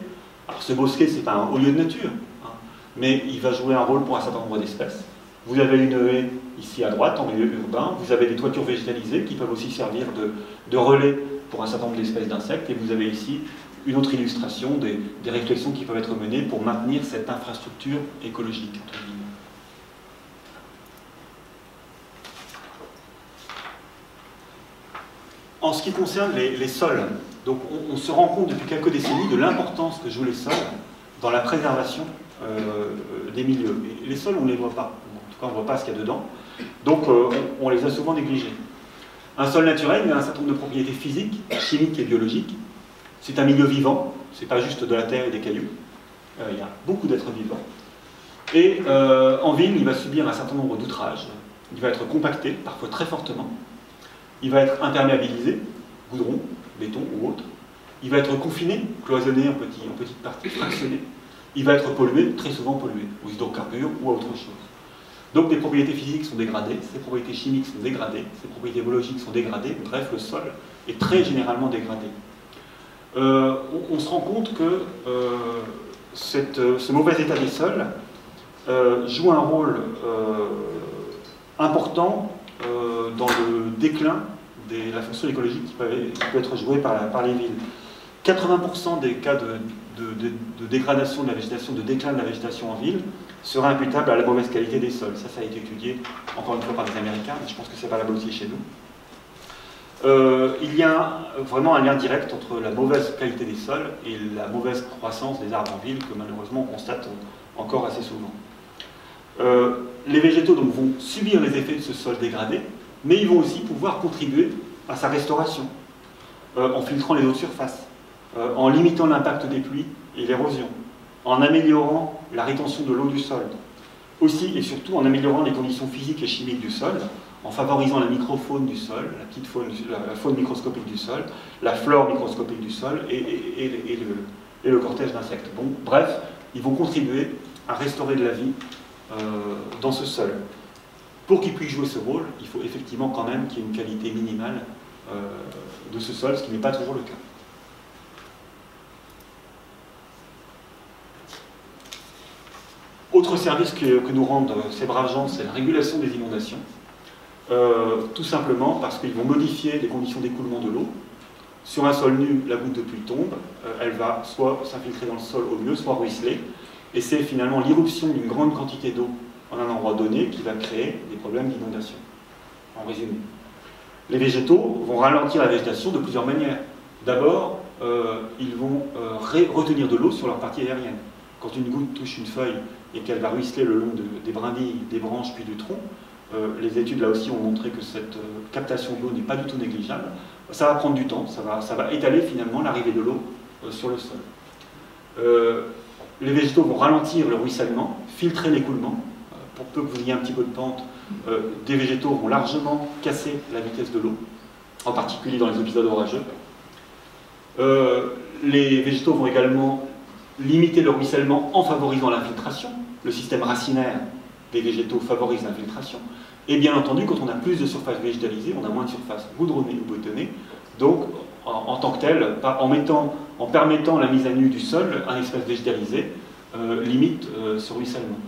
Alors ce bosquet, ce n'est pas un haut lieu de nature, hein, mais il va jouer un rôle pour un certain nombre d'espèces. Vous avez une haie ici à droite, en milieu urbain. Vous avez des toitures végétalisées qui peuvent aussi servir de relais pour un certain nombre d'espèces d'insectes. Et vous avez ici une autre illustration des réflexions qui peuvent être menées pour maintenir cette infrastructure écologique. En ce qui concerne les sols, donc on se rend compte depuis quelques décennies de l'importance que jouent les sols dans la préservation des milieux. Et les sols, on ne les voit pas. En tout cas, on ne voit pas ce qu'il y a dedans. Donc, on les a souvent négligés. Un sol naturel, il a un certain nombre de propriétés physiques, chimiques et biologiques. C'est un milieu vivant, c'est pas juste de la terre et des cailloux. Il y a beaucoup d'êtres vivants. Et en ville, il va subir un certain nombre d'outrages. Il va être compacté, parfois très fortement. Il va être imperméabilisé, goudron, béton ou autre. Il va être confiné, cloisonné en petites parties, fractionné. Il va être pollué, très souvent pollué, aux hydrocarbures ou à autre chose. Donc les propriétés physiques sont dégradées, ses propriétés chimiques sont dégradées, ses propriétés biologiques sont dégradées, bref, le sol est très généralement dégradé. On se rend compte que ce mauvais état des sols joue un rôle important dans le déclin de la fonction écologique qui peut être jouée par les villes. 80% des cas de dégradation de la végétation, de déclin de la végétation en ville, seraient imputables à la mauvaise qualité des sols. Ça a été étudié, encore une fois, par les Américains, mais je pense que c'est valable aussi chez nous. Il y a vraiment un lien direct entre la mauvaise qualité des sols et la mauvaise croissance des arbres en ville, que malheureusement on constate encore assez souvent. Les végétaux donc, vont subir les effets de ce sol dégradé, mais ils vont aussi pouvoir contribuer à sa restauration, en filtrant les eaux de surface, en limitant l'impact des pluies et l'érosion, en améliorant la rétention de l'eau du sol, aussi et surtout en améliorant les conditions physiques et chimiques du sol, en favorisant la microfaune du sol, la faune microscopique du sol, la flore microscopique du sol et le cortège d'insectes. Bon, bref, ils vont contribuer à restaurer de la vie dans ce sol. Pour qu'il puisse jouer ce rôle, il faut effectivement quand même qu'il y ait une qualité minimale de ce sol, ce qui n'est pas toujours le cas. Autre service que nous rendent ces braves gens, c'est la régulation des inondations. Tout simplement parce qu'ils vont modifier les conditions d'écoulement de l'eau. Sur un sol nu, la goutte de pluie tombe, elle va soit s'infiltrer dans le sol au mieux, soit ruisseler. Et c'est finalement l'irruption d'une grande quantité d'eau en un endroit donné qui va créer des problèmes d'inondation. En résumé. Les végétaux vont ralentir la végétation de plusieurs manières. D'abord, ils vont retenir de l'eau sur leur partie aérienne. Quand une goutte touche une feuille et qu'elle va ruisseler le long des brindilles, des branches puis du tronc, Les études là aussi ont montré que cette captation de l'eau n'est pas du tout négligeable. Ça va prendre du temps, ça va étaler finalement l'arrivée de l'eau sur le sol. Les végétaux vont ralentir le ruissellement, filtrer l'écoulement. Pour peu que vous ayez un petit peu de pente, des végétaux vont largement casser la vitesse de l'eau, en particulier dans les épisodes orageux. Les végétaux vont également limiter le ruissellement en favorisant l'infiltration. Le système racinaire des végétaux favorise l'infiltration. Et bien entendu, quand on a plus de surface végétalisée, on a moins de surface goudronnée ou bottonnée. Donc, en tant que tel, en permettant la mise à nu du sol, un espace végétalisé limite ce ruissellement.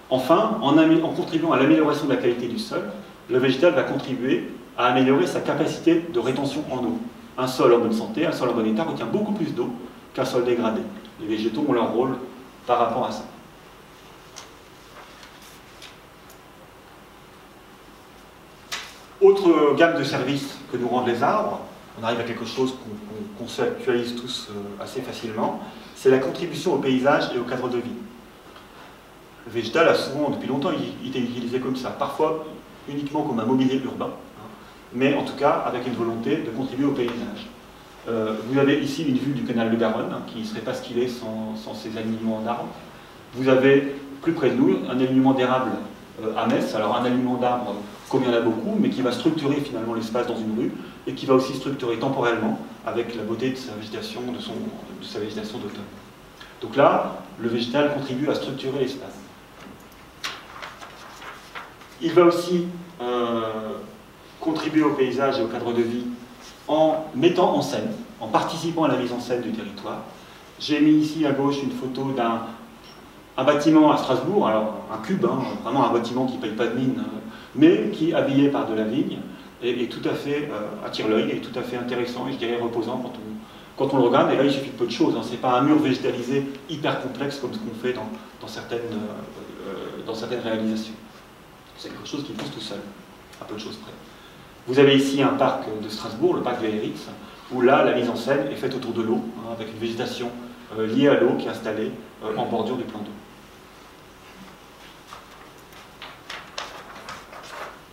Enfin, en contribuant à l'amélioration de la qualité du sol, le végétal va contribuer à améliorer sa capacité de rétention en eau. Un sol en bonne santé, un sol en bon état retient beaucoup plus d'eau qu'un sol dégradé. Les végétaux ont leur rôle par rapport à ça. Autre gamme de services que nous rendent les arbres, on arrive à quelque chose qu'on conceptualise tous assez facilement, c'est la contribution au paysage et au cadre de vie. Le végétal a souvent, depuis longtemps, été utilisé comme ça, parfois uniquement comme un mobilier urbain, mais en tout cas avec une volonté de contribuer au paysage. Vous avez ici une vue du canal de Garonne, qui ne serait pas ce qu'il est sans ces alignements d'arbres. Vous avez, plus près de nous, un alignement d'érable à Metz. Alors un alignement d'arbres, comme il y en a beaucoup, mais qui va structurer finalement l'espace dans une rue, et qui va aussi structurer temporellement avec la beauté de sa végétation, de sa végétation d'automne. Donc là, le végétal contribue à structurer l'espace. Il va aussi contribuer au paysage et au cadre de vie en mettant en scène, en participant à la mise en scène du territoire. J'ai mis ici à gauche une photo d'un bâtiment à Strasbourg, alors un cube, vraiment un bâtiment qui ne paye pas de mine, mais qui, habillé par de la vigne, est tout à fait attire l'œil, est tout à fait intéressant et je dirais reposant quand on le regarde. Et là, il suffit de peu de choses. Ce n'est pas un mur végétalisé hyper complexe comme ce qu'on fait dans certaines réalisations. C'est quelque chose qui pousse tout seul, à peu de choses près. Vous avez ici un parc de Strasbourg, le parc de Eritz, où là, la mise en scène est faite autour de l'eau, avec une végétation liée à l'eau qui est installée en bordure du plan d'eau.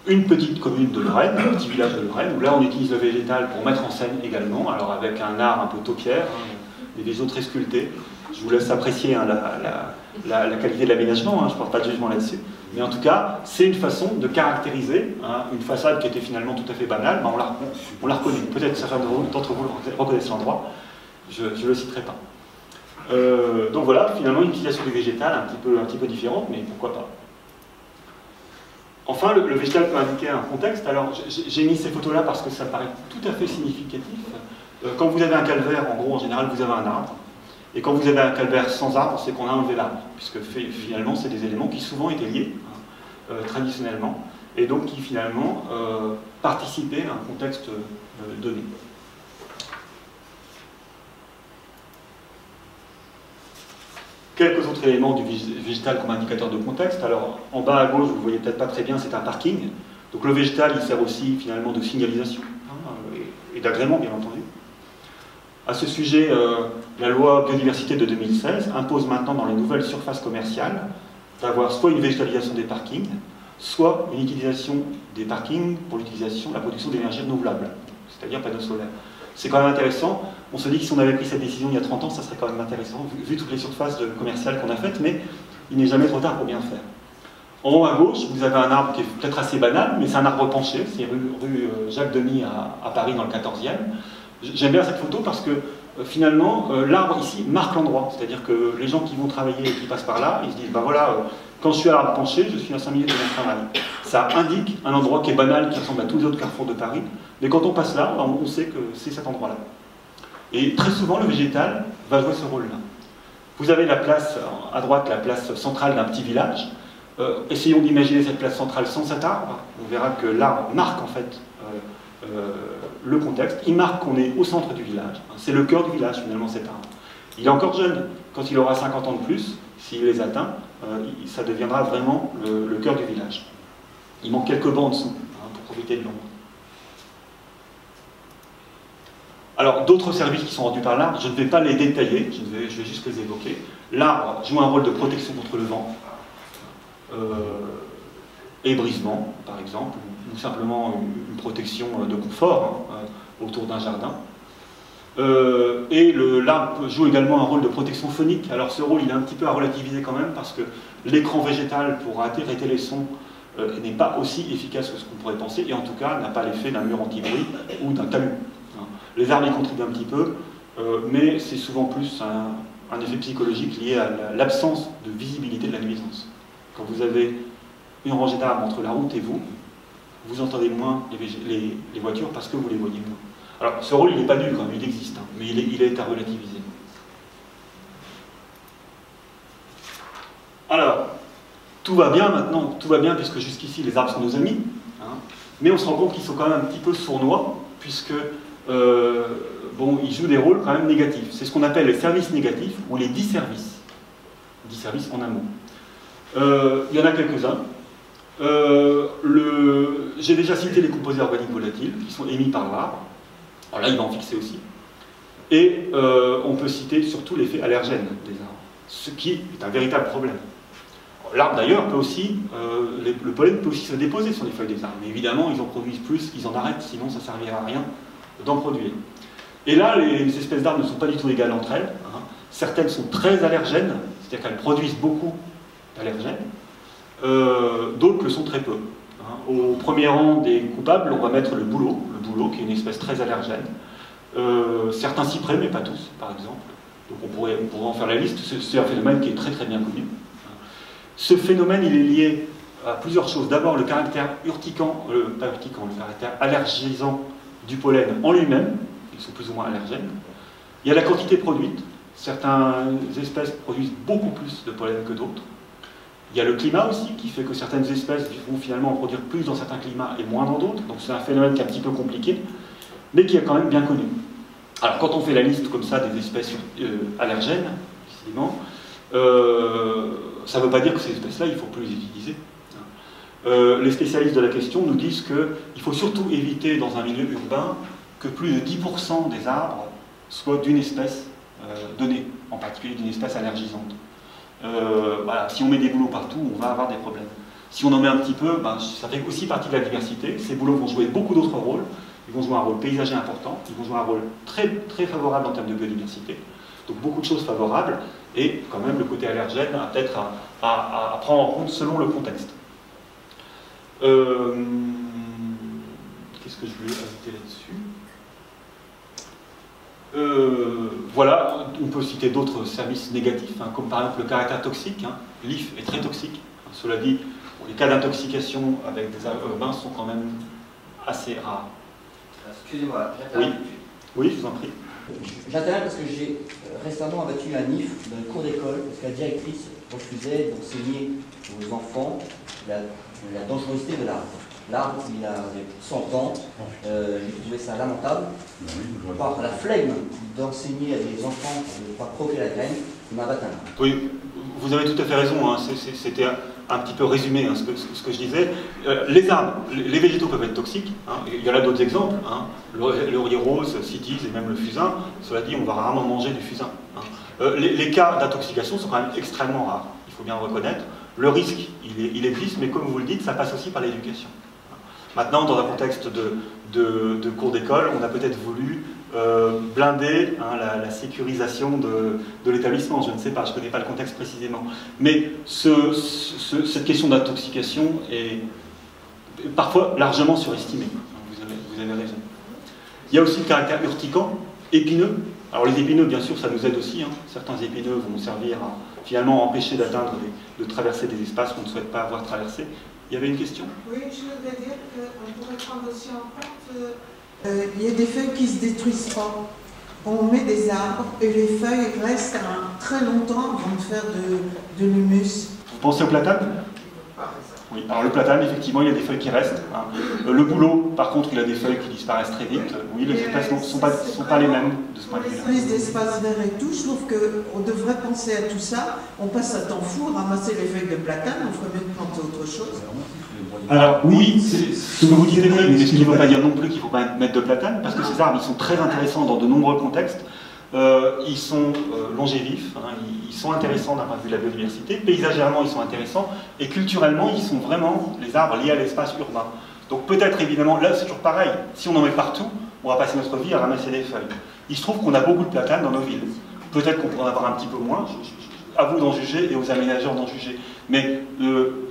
Une petite commune de Lorraine, un petit village de Lorraine, où là on utilise le végétal pour mettre en scène également, alors avec un art un peu taupière, des végétaux très sculptés. Je vous laisse apprécier la qualité de l'aménagement, je ne porte pas de jugement là-dessus. Mais en tout cas, c'est une façon de caractériser une façade qui était finalement tout à fait banale, on la reconnaît. Peut-être certains d'entre vous reconnaissent l'endroit, je ne le citerai pas. Donc voilà, finalement une utilisation du végétal un petit peu différente, mais pourquoi pas. Enfin, le végétal peut indiquer un contexte. Alors, j'ai mis ces photos-là parce que ça paraît tout à fait significatif. Quand vous avez un calvaire, en gros, en général, vous avez un arbre. Et quand vous avez un calvaire sans arbre, c'est qu'on a enlevé l'arbre. Puisque finalement, c'est des éléments qui souvent étaient liés, traditionnellement, et donc qui finalement participaient à un contexte donné. Quelques autres éléments du végétal comme indicateur de contexte. Alors, en bas à gauche, vous ne voyez peut-être pas très bien, c'est un parking. Donc le végétal, il sert aussi finalement de signalisation et d'agrément, bien entendu. À ce sujet, la loi biodiversité de 2016 impose maintenant dans les nouvelles surfaces commerciales d'avoir soit une végétalisation des parkings, soit une utilisation des parkings pour la production d'énergie renouvelable, c'est-à-dire panneaux solaires. C'est quand même intéressant. On se dit que si on avait pris cette décision il y a 30 ans, ça serait quand même intéressant, vu toutes les surfaces commerciales qu'on a faites, mais il n'est jamais trop tard pour bien faire. En haut à gauche, vous avez un arbre qui est peut-être assez banal, mais c'est un arbre penché, c'est rue Jacques Demy à Paris dans le 14e. J'aime bien cette photo parce que finalement, l'arbre ici marque l'endroit, c'est-à-dire que les gens qui vont travailler et qui passent par là, ils se disent, ben voilà, quand je suis à l'arbre penché, je suis à 5 minutes de mon travail. Ça indique un endroit qui est banal, qui ressemble à tous les autres carrefours de Paris, mais quand on passe là, on sait que c'est cet endroit-là. Et très souvent, le végétal va jouer ce rôle-là. Vous avez la place, à droite, la place centrale d'un petit village. Essayons d'imaginer cette place centrale sans cet arbre. On verra que l'arbre marque en fait le contexte. Il marque qu'on est au centre du village. C'est le cœur du village finalement cet arbre. Il est encore jeune. Quand il aura 50 ans de plus, s'il les atteint, ça deviendra vraiment le cœur du village. Il manque quelques bancs en dessous pour profiter de l'ombre. Alors, d'autres services qui sont rendus par l'arbre, je ne vais pas les détailler, je vais juste les évoquer. L'arbre joue un rôle de protection contre le vent. hébrisement, par exemple, ou simplement une protection de confort autour d'un jardin. Et l'arbre joue également un rôle de protection phonique. Alors ce rôle, il est un petit peu à relativiser quand même, parce que l'écran végétal pour arrêter les sons n'est pas aussi efficace que ce qu'on pourrait penser, et en tout cas n'a pas l'effet d'un mur anti-bruit ou d'un talus. Les arbres y contribuent un petit peu, mais c'est souvent plus un effet psychologique lié à l'absence de visibilité de la nuisance. Quand vous avez une rangée d'arbres entre la route et vous, vous entendez moins les voitures parce que vous les voyez moins. Alors ce rôle, il n'est pas nul quand même, il existe, hein, mais il est à relativiser. Alors, tout va bien maintenant, tout va bien puisque jusqu'ici les arbres sont nos amis, hein, mais on se rend compte qu'ils sont quand même un petit peu sournois, puisque bon, ils jouent des rôles quand même négatifs. C'est ce qu'on appelle les services négatifs, ou les disservices. Disservices en un mot. Il y en a quelques-uns. J'ai déjà cité les composés organiques volatiles, qui sont émis par l'arbre. Alors là, il va en fixer aussi. Et on peut citer surtout l'effet allergène des arbres, ce qui est un véritable problème. L'arbre d'ailleurs peut aussi, le pollen peut aussi se déposer sur les feuilles des arbres, mais évidemment ils en produisent plus qu'ils en arrêtent, sinon ça ne servirait à rien d'en produire. Et là, les espèces d'arbres ne sont pas du tout égales entre elles. Hein. Certaines sont très allergènes, c'est-à-dire qu'elles produisent beaucoup d'allergènes, d'autres le sont très peu. Hein. Au premier rang des coupables, on va mettre le bouleau qui est une espèce très allergène. Certains cyprès, mais pas tous, par exemple. Donc on pourrait en faire la liste, c'est un phénomène qui est très très bien connu. Ce phénomène, il est lié à plusieurs choses. D'abord, le caractère urticant, pas urticant, le caractère allergisant du pollen en lui-même, ils sont plus ou moins allergènes. Il y a la quantité produite, certaines espèces produisent beaucoup plus de pollen que d'autres. Il y a le climat aussi, qui fait que certaines espèces vont finalement en produire plus dans certains climats et moins dans d'autres, donc c'est un phénomène qui est un petit peu compliqué, mais qui est quand même bien connu. Alors quand on fait la liste comme ça des espèces allergènes, décidément, ça ne veut pas dire que ces espèces-là, il ne faut plus les utiliser. Les spécialistes de la question nous disent qu'il faut surtout éviter dans un milieu urbain que plus de 10% des arbres soient d'une espèce donnée, en particulier d'une espèce allergisante. Voilà, si on met des bouleaux partout, on va avoir des problèmes. Si on en met un petit peu, ben, ça fait aussi partie de la diversité. Ces bouleaux vont jouer beaucoup d'autres rôles. Ils vont jouer un rôle paysager important, ils vont jouer un rôle très, très favorable en termes de biodiversité. Donc beaucoup de choses favorables, et quand même le côté allergène à peut-être à prendre en compte selon le contexte. Qu'est-ce que je voulais ajouter là-dessus? Voilà, on peut citer d'autres services négatifs, hein, comme par exemple le caractère toxique. Hein. L'IF est très toxique. Cela dit, les cas d'intoxication avec des arbres urbains sont quand même assez rares. Excusez-moi, j'interviens. Oui, je vous en prie. J'interviens parce que j'ai récemment abattu un IF dans une cour d'école, parce que la directrice refusait d'enseigner aux enfants la dangerosité de l'arbre. L'arbre, il a 100 ans, j'ai trouvé ça lamentable. Par la flemme d'enseigner à des enfants de ne pas croquer la graine, il m'a battu un arbre. Oui, vous avez tout à fait raison, hein. C'était un petit peu résumé hein, ce que je disais. Les arbres, les végétaux peuvent être toxiques, hein. Il y en a d'autres exemples, hein. Le laurier rose, cities et même le fusain. Cela dit, on va rarement manger du fusain. Hein. Les cas d'intoxication sont quand même extrêmement rares, il faut bien le reconnaître. Le risque, il existe, mais comme vous le dites, ça passe aussi par l'éducation. Maintenant, dans un contexte de cours d'école, on a peut-être voulu blinder hein, la sécurisation de l'établissement. Je ne sais pas, je ne connais pas le contexte précisément. Mais cette question d'intoxication est parfois largement surestimée. Vous avez raison. Il y a aussi le caractère urticant, épineux. Alors les épineux, bien sûr, ça nous aide aussi. Hein. Certains épineux vont servir à finalement empêcher d'atteindre, de traverser des espaces qu'on ne souhaite pas avoir traversés. Il y avait une question? Oui, je voudrais dire qu'on pourrait prendre aussi en compte il y a des feuilles qui ne se détruisent pas. On met des arbres et les feuilles restent très longtemps avant de faire de l'humus. Vous pensez au platane? Oui, alors le platane, effectivement, il y a des feuilles qui restent. Hein. Le bouleau, par contre, il a des feuilles qui disparaissent très vite. Oui, les espèces ne sont pas les mêmes de ce point de vue-là. Pour les d'espace vert et tout, je trouve qu'on devrait penser à tout ça. On passe un temps fou à ramasser les feuilles de platane, on ferait mieux de planter autre chose. Alors oui, ce que vous dites est vrai, mais ce qui ne veut pas dire non plus qu'il ne faut pas mettre de platane, parce que ces arbres ils sont très intéressants dans de nombreux contextes. Ils sont longévifs, hein, ils sont intéressants d'un point de vue de la biodiversité, paysagèrement ils sont intéressants, et culturellement ils sont vraiment les arbres liés à l'espace urbain. Donc peut-être évidemment, là c'est toujours pareil, si on en met partout, on va passer notre vie à ramasser des feuilles. Il se trouve qu'on a beaucoup de platanes dans nos villes. Peut-être qu'on pourrait en avoir un petit peu moins, à vous d'en juger et aux aménageurs d'en juger. Mais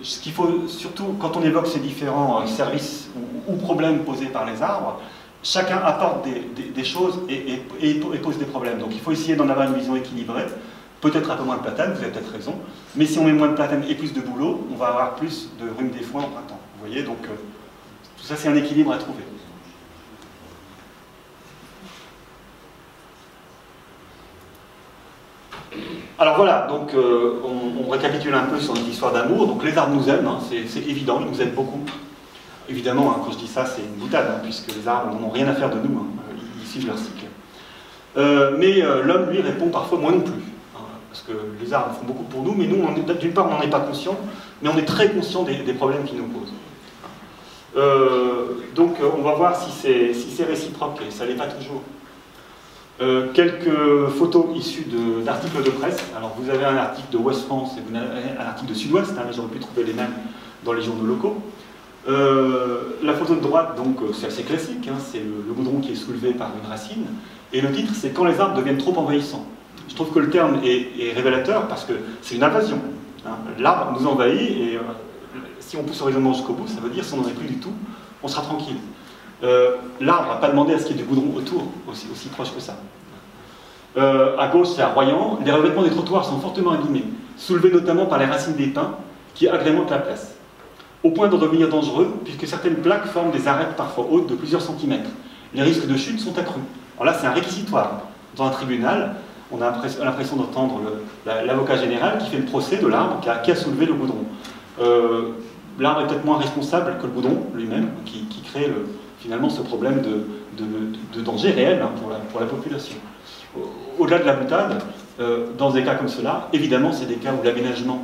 ce qu'il faut surtout, quand on évoque ces différents services ou problèmes posés par les arbres, chacun apporte des choses et pose des problèmes. Donc il faut essayer d'en avoir une vision équilibrée. Peut-être un peu moins de platanes, vous avez peut-être raison. Mais si on met moins de platanes et plus de boulot, on va avoir plus de rhume des foins au printemps. Vous voyez, donc tout ça c'est un équilibre à trouver. Alors voilà, donc on récapitule un peu sur notre histoire d'amour. Donc les arbres nous aiment, hein, c'est évident, ils nous aiment beaucoup. Évidemment, hein, quand je dis ça, c'est une boutade, hein, puisque les arbres n'ont rien à faire de nous, hein, ils suivent leur cycle. Mais l'homme, lui, répond parfois moins non plus. Hein, parce que les arbres font beaucoup pour nous, mais nous, d'une part, on n'en est pas conscient, mais on est très conscient des problèmes qu'ils nous posent. Donc on va voir si c'est réciproque, et ça ne l'est pas toujours. Quelques photos issues d'articles de presse. Alors vous avez un article de Ouest France et vous avez un article de Sud-Ouest, hein, j'aurais pu trouver les mêmes dans les journaux locaux. La photo de droite, donc c'est assez classique, hein, c'est le goudron qui est soulevé par une racine, et le titre c'est « Quand les arbres deviennent trop envahissants ». Je trouve que le terme est révélateur parce que c'est une invasion. Hein. L'arbre nous envahit et si on pousse le raisonnement jusqu'au bout, ça veut dire si on n'en est plus du tout, on sera tranquille. L'arbre n'a pas demandé à ce qu'il y ait du goudron autour, aussi proche que ça. À gauche, c'est à Royan. Les revêtements des trottoirs sont fortement abîmés, soulevés notamment par les racines des pins qui agrémentent la place, au point de devenir dangereux, puisque certaines plaques forment des arêtes parfois hautes de plusieurs centimètres. Les risques de chute sont accrus. Alors là, c'est un réquisitoire. Dans un tribunal, on a l'impression d'entendre l'avocat général qui fait le procès de l'arbre qui a soulevé le goudron. L'arbre est peut-être moins responsable que le goudron lui-même, qui crée finalement ce problème de danger réel, hein, pour la population. Au-delà de la boutade, dans des cas comme cela, évidemment, c'est des cas où l'aménagement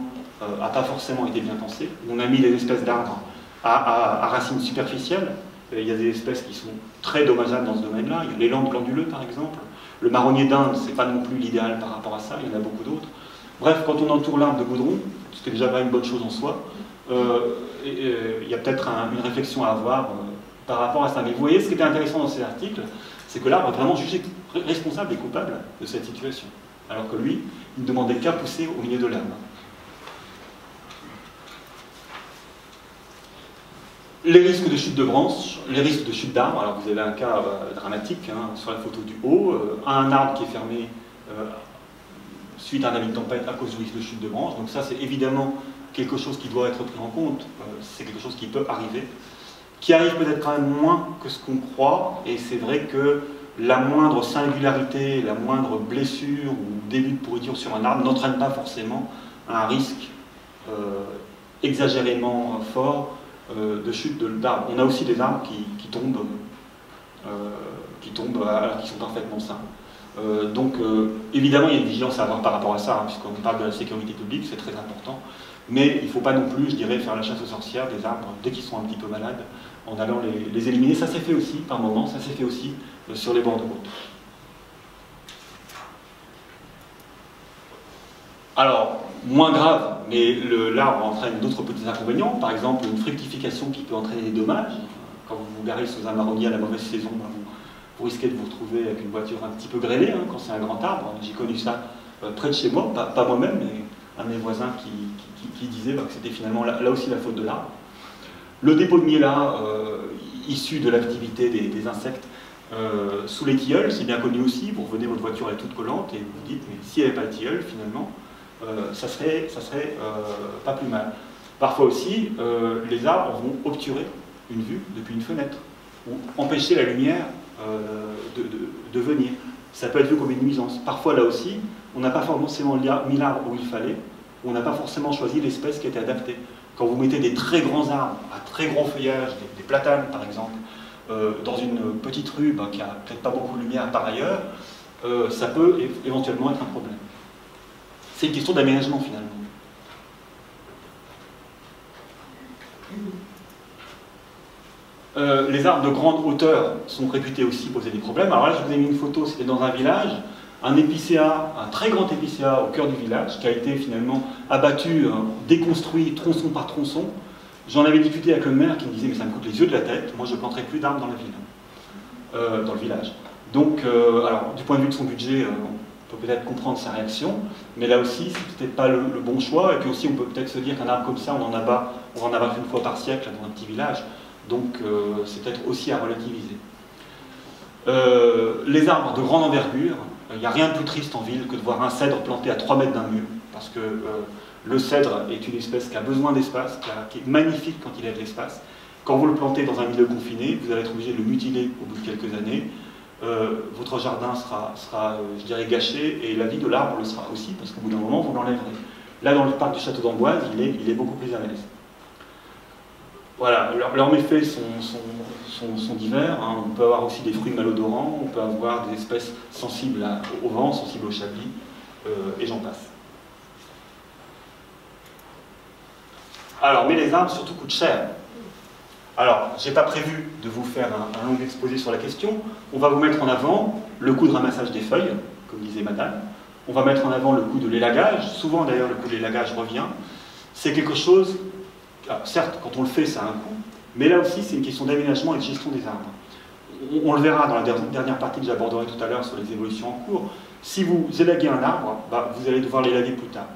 n'a pas forcément été bien pensé. On a mis les espèces d'arbres à racines superficielles. Il y a des espèces qui sont très dommageables dans ce domaine-là. Il y a l'élan glanduleux, par exemple. Le marronnier d'Inde, c'est pas non plus l'idéal par rapport à ça. Il y en a beaucoup d'autres. Bref, quand on entoure l'arbre de goudron, ce qui est déjà pas une bonne chose en soi, il y a peut-être une réflexion à avoir par rapport à ça. Mais vous voyez, ce qui était intéressant dans ces articles, c'est que l'arbre est vraiment jugé responsable et coupable de cette situation. Alors que lui, il ne demandait qu'à pousser au milieu de l'herbe. Les risques de chute de branches, les risques de chute d'arbres. Alors vous avez un cas dramatique, hein, sur la photo du haut, un arbre qui est fermé suite à un avis de tempête à cause du risque de chute de branches. Donc ça, c'est évidemment quelque chose qui doit être pris en compte. C'est quelque chose qui peut arriver, qui arrive peut-être quand même moins que ce qu'on croit, et c'est vrai que la moindre singularité, la moindre blessure ou début de pourriture sur un arbre n'entraîne pas forcément un risque exagérément fort de chute d'arbres. On a aussi des arbres qui tombent alors qu'ils sont parfaitement sains. Donc évidemment, il y a une vigilance à avoir par rapport à ça, hein, puisqu'on parle de la sécurité publique, c'est très important. Mais il ne faut pas non plus, je dirais, faire la chasse aux sorcières des arbres dès qu'ils sont un petit peu malades, en allant les éliminer. Ça s'est fait aussi, par moments, ça s'est fait aussi sur les bords de route. Alors, moins grave, mais l'arbre entraîne d'autres petits inconvénients. Par exemple, une fructification qui peut entraîner des dommages. Quand vous vous garez sous un marronnier à la mauvaise saison, vous risquez de vous retrouver avec une voiture un petit peu grêlée, hein, quand c'est un grand arbre. J'ai connu ça près de chez moi, pas moi-même, mais un de mes voisins qui disait que c'était finalement là aussi la faute de l'arbre. Le dépôt de miela issu de l'activité des insectes sous les tilleuls, c'est bien connu aussi. Vous revenez, votre voiture est toute collante et vous vous dites, mais s'il n'y avait pas le tilleul, finalement, ça serait pas plus mal. Parfois aussi, les arbres vont obturer une vue depuis une fenêtre ou empêcher la lumière de venir. Ça peut être vu comme une nuisance. Parfois, là aussi, on n'a pas forcément mis l'arbre où il fallait, ou on n'a pas forcément choisi l'espèce qui était adaptée. Quand vous mettez des très grands arbres, à très gros feuillage, des platanes par exemple, dans une petite rue qui n'a peut-être pas beaucoup de lumière par ailleurs, ça peut éventuellement être un problème. C'est une question d'aménagement finalement. Les arbres de grande hauteur sont réputés aussi poser des problèmes. Alors là, je vous ai mis une photo, c'était dans un village. un épicéa, un très grand épicéa au cœur du village, qui a été finalement abattu, déconstruit tronçon par tronçon. J'en avais discuté avec le maire qui me disait « mais ça me coûte les yeux de la tête, moi je ne planterai plus d'arbres dans la ville, dans le village ». Donc, alors, du point de vue de son budget, on peut peut-être comprendre sa réaction, mais là aussi, c'est peut-être pas le bon choix, et puis aussi, on peut peut-être se dire qu'un arbre comme ça, on va en abattre une fois par siècle dans un petit village, donc c'est peut-être aussi à relativiser. Les arbres de grande envergure, il n'y a rien de plus triste en ville que de voir un cèdre planté à 3 mètres d'un mur, parce que le cèdre est une espèce qui a besoin d'espace, qui est magnifique quand il a de l'espace. Quand vous le plantez dans un milieu confiné, vous allez être obligé de le mutiler au bout de quelques années. Votre jardin sera je dirais, gâché, et la vie de l'arbre le sera aussi, parce qu'au bout d'un moment, vous l'enlèverez. Là, dans le parc du Château d'Amboise, il est beaucoup plus à l'aise. Voilà, leurs méfaits sont divers. Hein. On peut avoir aussi des fruits malodorants, on peut avoir des espèces sensibles au vent, sensibles au chablis, et j'en passe. Alors, mais les arbres surtout coûtent cher. Alors, je n'ai pas prévu de vous faire un long exposé sur la question. On va vous mettre en avant le coût de ramassage des feuilles, comme disait madame. On va mettre en avant le coût de l'élagage. Souvent, d'ailleurs, le coût de l'élagage revient. C'est quelque chose... Alors, certes, quand on le fait, ça a un coût. Mais là aussi, c'est une question d'aménagement et de gestion des arbres. On le verra dans la dernière partie que j'aborderai tout à l'heure sur les évolutions en cours. Si vous élaguez un arbre, vous allez devoir l'élaguer plus tard.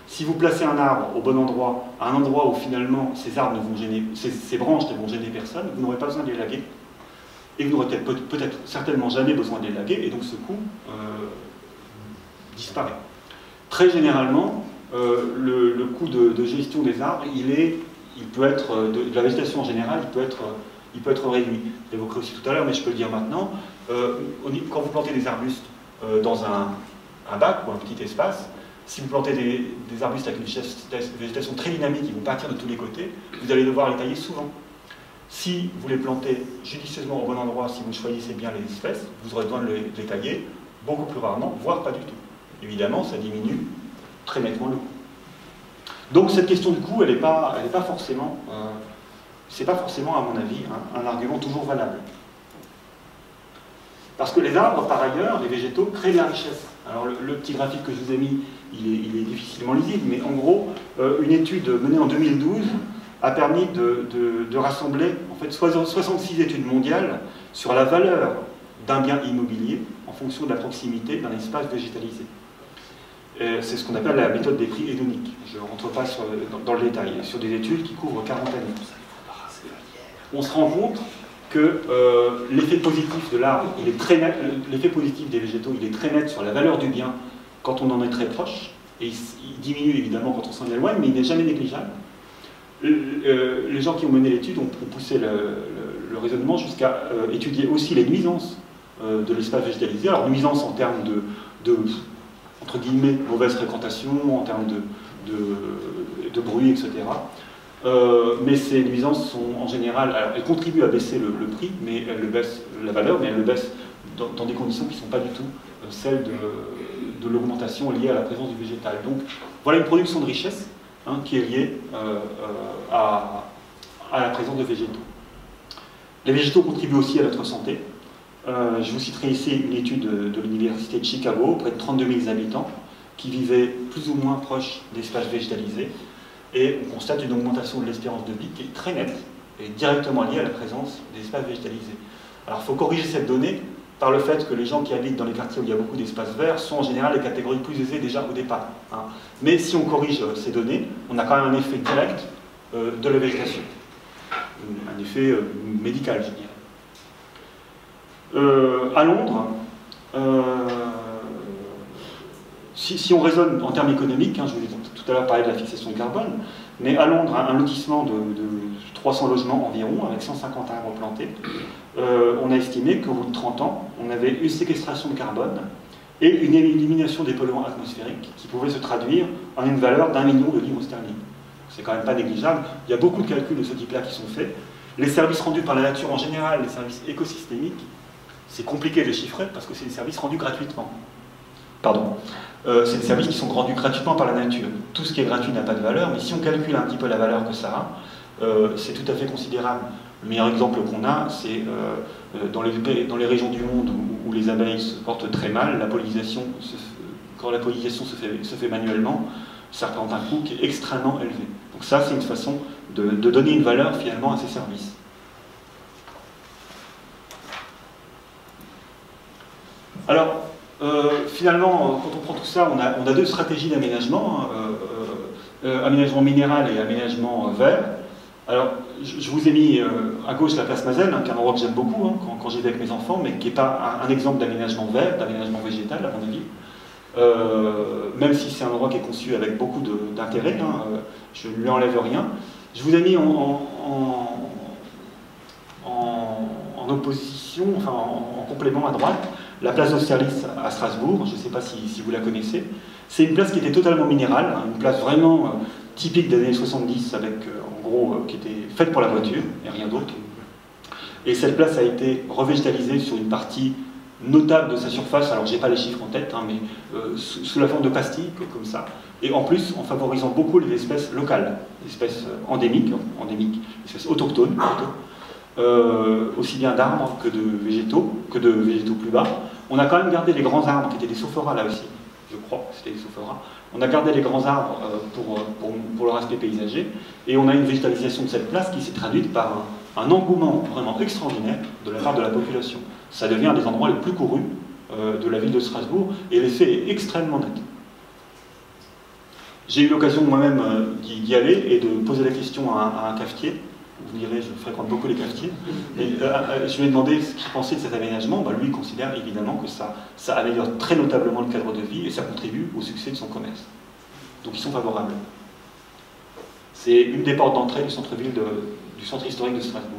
Si vous placez un arbre au bon endroit, à un endroit où finalement ces arbres ne vont gêner, ces branches ne vont gêner personne, vous n'aurez pas besoin de l'élaguer. Et vous n'aurez peut-être certainement jamais besoin de l'élaguer, et donc ce coût disparaît. Très généralement, le coût de gestion des arbres, il peut être, de la végétation en général, il peut être réduit. Je l'évoquerai aussi tout à l'heure, mais je peux le dire maintenant. Quand vous plantez des arbustes dans un bac ou un petit espace, si vous plantez des arbustes avec une végétation très dynamique, ils vont partir de tous les côtés, vous allez devoir les tailler souvent. Si vous les plantez judicieusement au bon endroit, si vous choisissez bien les espèces, vous aurez besoin de les tailler beaucoup plus rarement, voire pas du tout. Évidemment, ça diminue très nettement le coût. Donc cette question du coût, elle n'est pas forcément, c'est pas forcément, à mon avis, un argument toujours valable. Parce que les arbres, par ailleurs, les végétaux, créent de la richesse. Alors le petit graphique que je vous ai mis, il est difficilement lisible, mais en gros, une étude menée en 2012 a permis de rassembler en fait 66 études mondiales sur la valeur d'un bien immobilier en fonction de la proximité d'un espace végétalisé. C'est ce qu'on appelle la méthode des prix hédoniques. Je ne rentre pas dans le détail, sur des études qui couvrent 40 années. On se rend compte que l'effet positif de l'arbre, l'effet positif des végétaux, il est très net sur la valeur du bien quand on en est très proche, et il diminue évidemment quand on s'en éloigne, mais il n'est jamais négligeable. Les gens qui ont mené l'étude ont poussé le raisonnement jusqu'à étudier aussi les nuisances de l'espace végétalisé. Alors nuisances en termes de entre guillemets, mauvaise fréquentation, en termes de bruit, etc. Mais ces nuisances sont en général, alors elles contribuent à baisser le prix, mais elles le baissent la valeur, mais elles le baissent dans des conditions qui ne sont pas du tout celles de l'augmentation liée à la présence du végétal. Donc voilà une production de richesse qui est liée à la présence de végétaux. Les végétaux contribuent aussi à notre santé. Je vous citerai ici une étude de l'université de Chicago, auprès de 32 000 habitants, qui vivaient plus ou moins proches d'espaces végétalisés. Et on constate une augmentation de l'espérance de vie qui est très nette et directement liée à la présence des espaces végétalisés. Alors il faut corriger cette donnée par le fait que les gens qui habitent dans les quartiers où il y a beaucoup d'espaces verts sont en général les catégories plus aisées déjà au départ. Mais si on corrige ces données, on a quand même un effet direct de la végétation. Un effet médical, je dirais. À Londres, si on raisonne en termes économiques, je vous ai tout à l'heure parlé de la fixation de carbone, mais à Londres, un lotissement de 300 logements environ, avec 150 arbres plantés, on a estimé qu'au bout de 30 ans, on avait une séquestration de carbone et une élimination des polluants atmosphériques qui pouvaient se traduire en une valeur d'1 million de livres sterling. C'est quand même pas négligeable. Il y a beaucoup de calculs de ce type-là qui sont faits. Les services rendus par la nature en général, les services écosystémiques, c'est compliqué de les chiffrer parce que c'est des services rendus gratuitement. Pardon. C'est des services qui sont rendus gratuitement par la nature. Tout ce qui est gratuit n'a pas de valeur, mais si on calcule un petit peu la valeur que ça a, c'est tout à fait considérable. Le meilleur exemple qu'on a, c'est dans les régions du monde où les abeilles se portent très mal, quand la pollinisation se fait manuellement, ça représente un coût qui est extrêmement élevé. Donc ça, c'est une façon de donner une valeur finalement à ces services. Alors, finalement, quand on prend tout ça, on a deux stratégies d'aménagement, aménagement minéral et aménagement vert. Alors, je vous ai mis à gauche la place Mazel, qui est un endroit que j'aime beaucoup quand j'y vais avec mes enfants, mais qui n'est pas un exemple d'aménagement vert, d'aménagement végétal, à mon avis. Même si c'est un endroit qui est conçu avec beaucoup d'intérêt, je ne lui enlève rien. Je vous ai mis en opposition, enfin en complément à droite, la place d'Austerlitz à Strasbourg. Je ne sais pas si vous la connaissez. C'est une place qui était totalement minérale, une place vraiment typique des années 70, avec en gros qui était faite pour la voiture et rien d'autre. Et cette place a été revégétalisée sur une partie notable de sa surface. Alors j'ai pas les chiffres en tête, mais sous la forme de pastilles comme ça. Et en plus en favorisant beaucoup les espèces locales, les espèces endémiques, les espèces autochtones plutôt. Aussi bien d'arbres que de végétaux plus bas. On a quand même gardé les grands arbres qui étaient des sophoras là aussi, je crois que c'était des sophoras. On a gardé les grands arbres pour leur aspect paysager, et on a une végétalisation de cette place qui s'est traduite par un engouement vraiment extraordinaire de la part de la population. Ça devient un des endroits les plus courus de la ville de Strasbourg, et l'effet est extrêmement net. J'ai eu l'occasion moi-même d'y aller et de poser la question à un cafetier. Vous direz, je fréquente beaucoup les cafetiers. Et, je lui ai demandé ce qu'il pensait de cet aménagement. Lui, il considère évidemment que ça améliore très notablement le cadre de vie et ça contribue au succès de son commerce. Donc ils sont favorables. C'est une des portes d'entrée du centre-ville du centre historique de Strasbourg.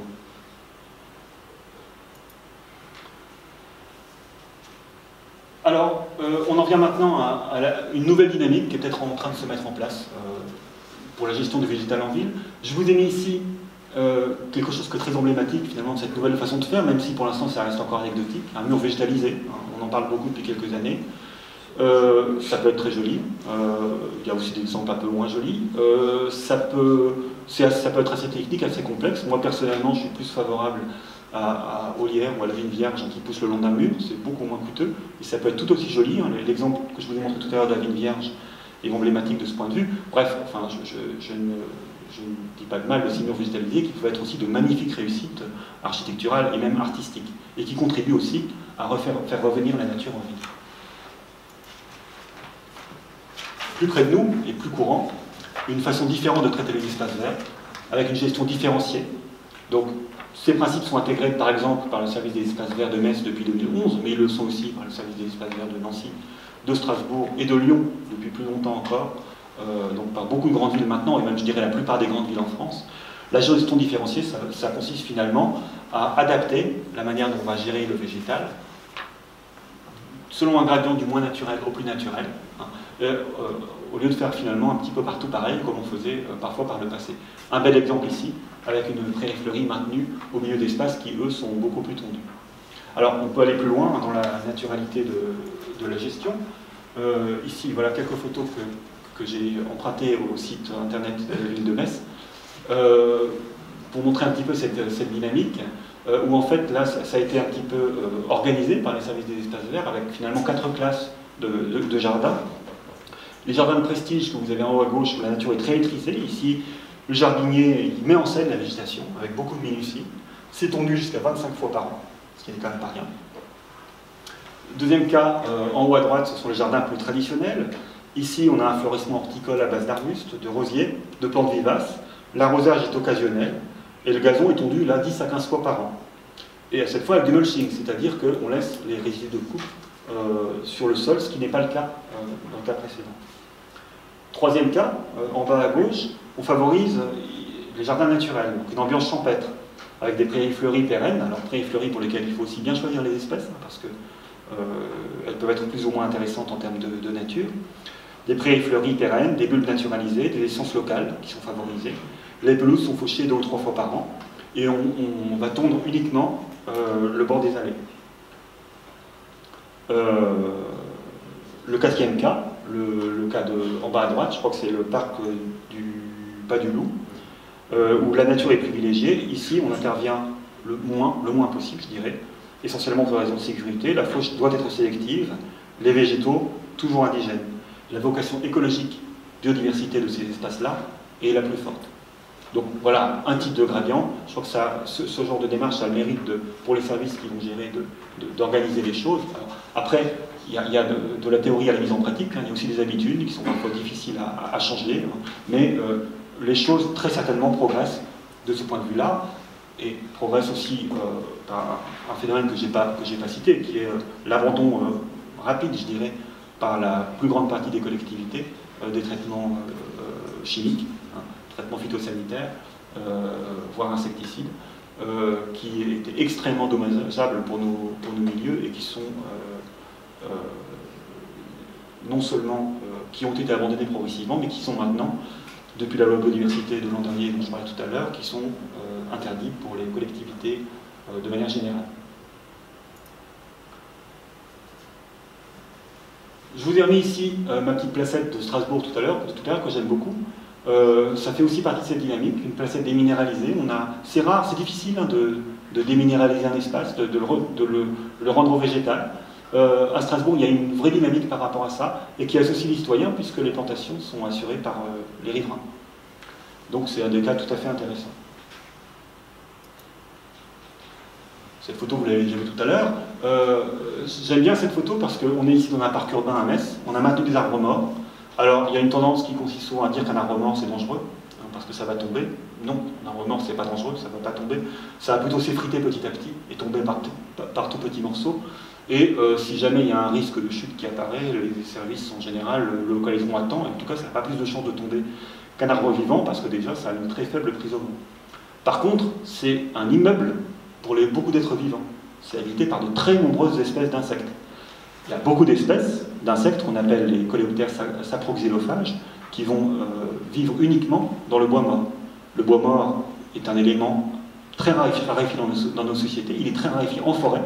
Alors, on en vient maintenant à une nouvelle dynamique qui est peut-être en train de se mettre en place pour la gestion du végétal en ville. Je vous ai mis ici quelque chose qui est très emblématique finalement de cette nouvelle façon de faire, même si pour l'instant ça reste encore anecdotique, un mur végétalisé, on en parle beaucoup depuis quelques années. Ça peut être très joli, il y a aussi des exemples un peu moins jolis, ça peut être assez technique, assez complexe. Moi personnellement je suis plus favorable aux lierres ou à la vigne vierge qui pousse le long d'un mur, c'est beaucoup moins coûteux, et ça peut être tout aussi joli. L'exemple que je vous ai montré tout à l'heure de la vigne vierge est emblématique de ce point de vue. Bref, enfin, je ne dis pas de mal de ces murs végétalisés qui peuvent être aussi de magnifiques réussites architecturales et même artistiques, et qui contribuent aussi à faire revenir la nature en ville. Plus près de nous, et plus courant, une façon différente de traiter les espaces verts, avec une gestion différenciée. Donc, ces principes sont intégrés par exemple par le service des espaces verts de Metz depuis 2011, mais ils le sont aussi par le service des espaces verts de Nancy, de Strasbourg et de Lyon depuis plus longtemps encore, donc par beaucoup de grandes villes maintenant, et même je dirais la plupart des grandes villes en France. La gestion différenciée, ça consiste finalement à adapter la manière dont on va gérer le végétal selon un gradient du moins naturel au plus naturel, au lieu de faire finalement un petit peu partout pareil comme on faisait parfois par le passé. Un bel exemple ici, avec une prairie fleurie maintenue au milieu d'espaces qui, eux, sont beaucoup plus tondus. Alors, on peut aller plus loin dans la naturalité de la gestion. Ici, voilà quelques photos que j'ai empruntées au site internet de la ville de Metz, pour montrer un petit peu cette dynamique, où en fait, là, ça a été un petit peu organisé par les services des espaces verts, avec finalement 4 classes de jardins. Les jardins de prestige que vous avez en haut à gauche, où la nature est très maîtrisée. Ici, le jardinier il met en scène la végétation avec beaucoup de minutie. C'est tondu jusqu'à 25 fois par an, ce qui n'est quand même pas rien. Deuxième cas, en haut à droite, ce sont les jardins plus traditionnels. Ici, on a un fleurissement horticole à base d'arbustes, de rosiers, de plantes vivaces. L'arrosage est occasionnel et le gazon est tondu là 10 à 15 fois par an. Et à cette fois avec du mulching, c'est-à-dire qu'on laisse les résidus de coupe sur le sol, ce qui n'est pas le cas dans le cas précédent. Troisième cas, en bas à gauche, on favorise les jardins naturels, donc une ambiance champêtre, avec des prairies fleuries pérennes. Alors prairies fleuries pour lesquelles il faut aussi bien choisir les espèces, parce qu'elles peuvent être plus ou moins intéressantes en termes de nature. Des prairies fleuries pérennes, des bulbes naturalisées, des essences locales qui sont favorisées. Les pelouses sont fauchées 2 ou 3 fois par an, et on va tondre uniquement le bord des allées. Le quatrième cas, le cas en bas à droite, je crois que c'est le parc du Pas du Loup. où la nature est privilégiée. Ici, on intervient le moins possible, je dirais, essentiellement pour des raisons de sécurité. La fauche doit être sélective, les végétaux, toujours indigènes. La vocation écologique, biodiversité de ces espaces-là est la plus forte. Donc voilà, un type de gradient. Je crois que ce genre de démarche a le mérite, pour les services qui vont gérer, d'organiser les choses. Alors, après, il y a de la théorie à la mise en pratique, hein. Il y a aussi des habitudes qui sont parfois difficiles à changer, hein. Mais les choses très certainement progressent de ce point de vue-là, et progressent aussi par un phénomène que j'ai pas cité, qui est l'abandon rapide, je dirais, par la plus grande partie des collectivités, des traitements chimiques, hein, traitements phytosanitaires, voire insecticides, qui étaient extrêmement dommageables pour nos milieux et qui sont non seulement qui ont été abandonnés progressivement, mais qui sont maintenant, depuis la loi biodiversité de l'an dernier dont je parlais tout à l'heure, qui sont interdits pour les collectivités de manière générale. Je vous ai remis ici ma petite placette de Strasbourg tout à l'heure, que j'aime beaucoup. Ça fait aussi partie de cette dynamique, une placette déminéralisée. C'est rare, c'est difficile, hein, de déminéraliser un espace, de le rendre végétal. À Strasbourg, il y a une vraie dynamique par rapport à ça, et qui associe les citoyens, puisque les plantations sont assurées par les riverains. Donc c'est un des cas tout à fait intéressant. Cette photo, vous l'avez déjà vue tout à l'heure. J'aime bien cette photo parce qu'on est ici dans un parc urbain à Metz. On a maintenu des arbres morts. Alors, il y a une tendance qui consiste souvent à dire qu'un arbre mort, c'est dangereux, hein, parce que ça va tomber. Non, un arbre mort, c'est pas dangereux, ça ne va pas tomber. Ça va plutôt s'effriter petit à petit et tomber par tout petits morceaux. Et si jamais il y a un risque de chute qui apparaît, les services en général le localiseront à temps. Et en tout cas, ça n'a pas plus de chances de tomber qu'un arbre vivant, parce que déjà, ça a une très faible prise au vent. Par contre, c'est un immeuble pour beaucoup d'êtres vivants. C'est habité par de très nombreuses espèces d'insectes. Il y a beaucoup d'espèces d'insectes qu'on appelle les coléoptères saproxylophages, qui vont vivre uniquement dans le bois mort. Le bois mort est un élément très raréfié dans nos sociétés. Il est très raréfié en forêt.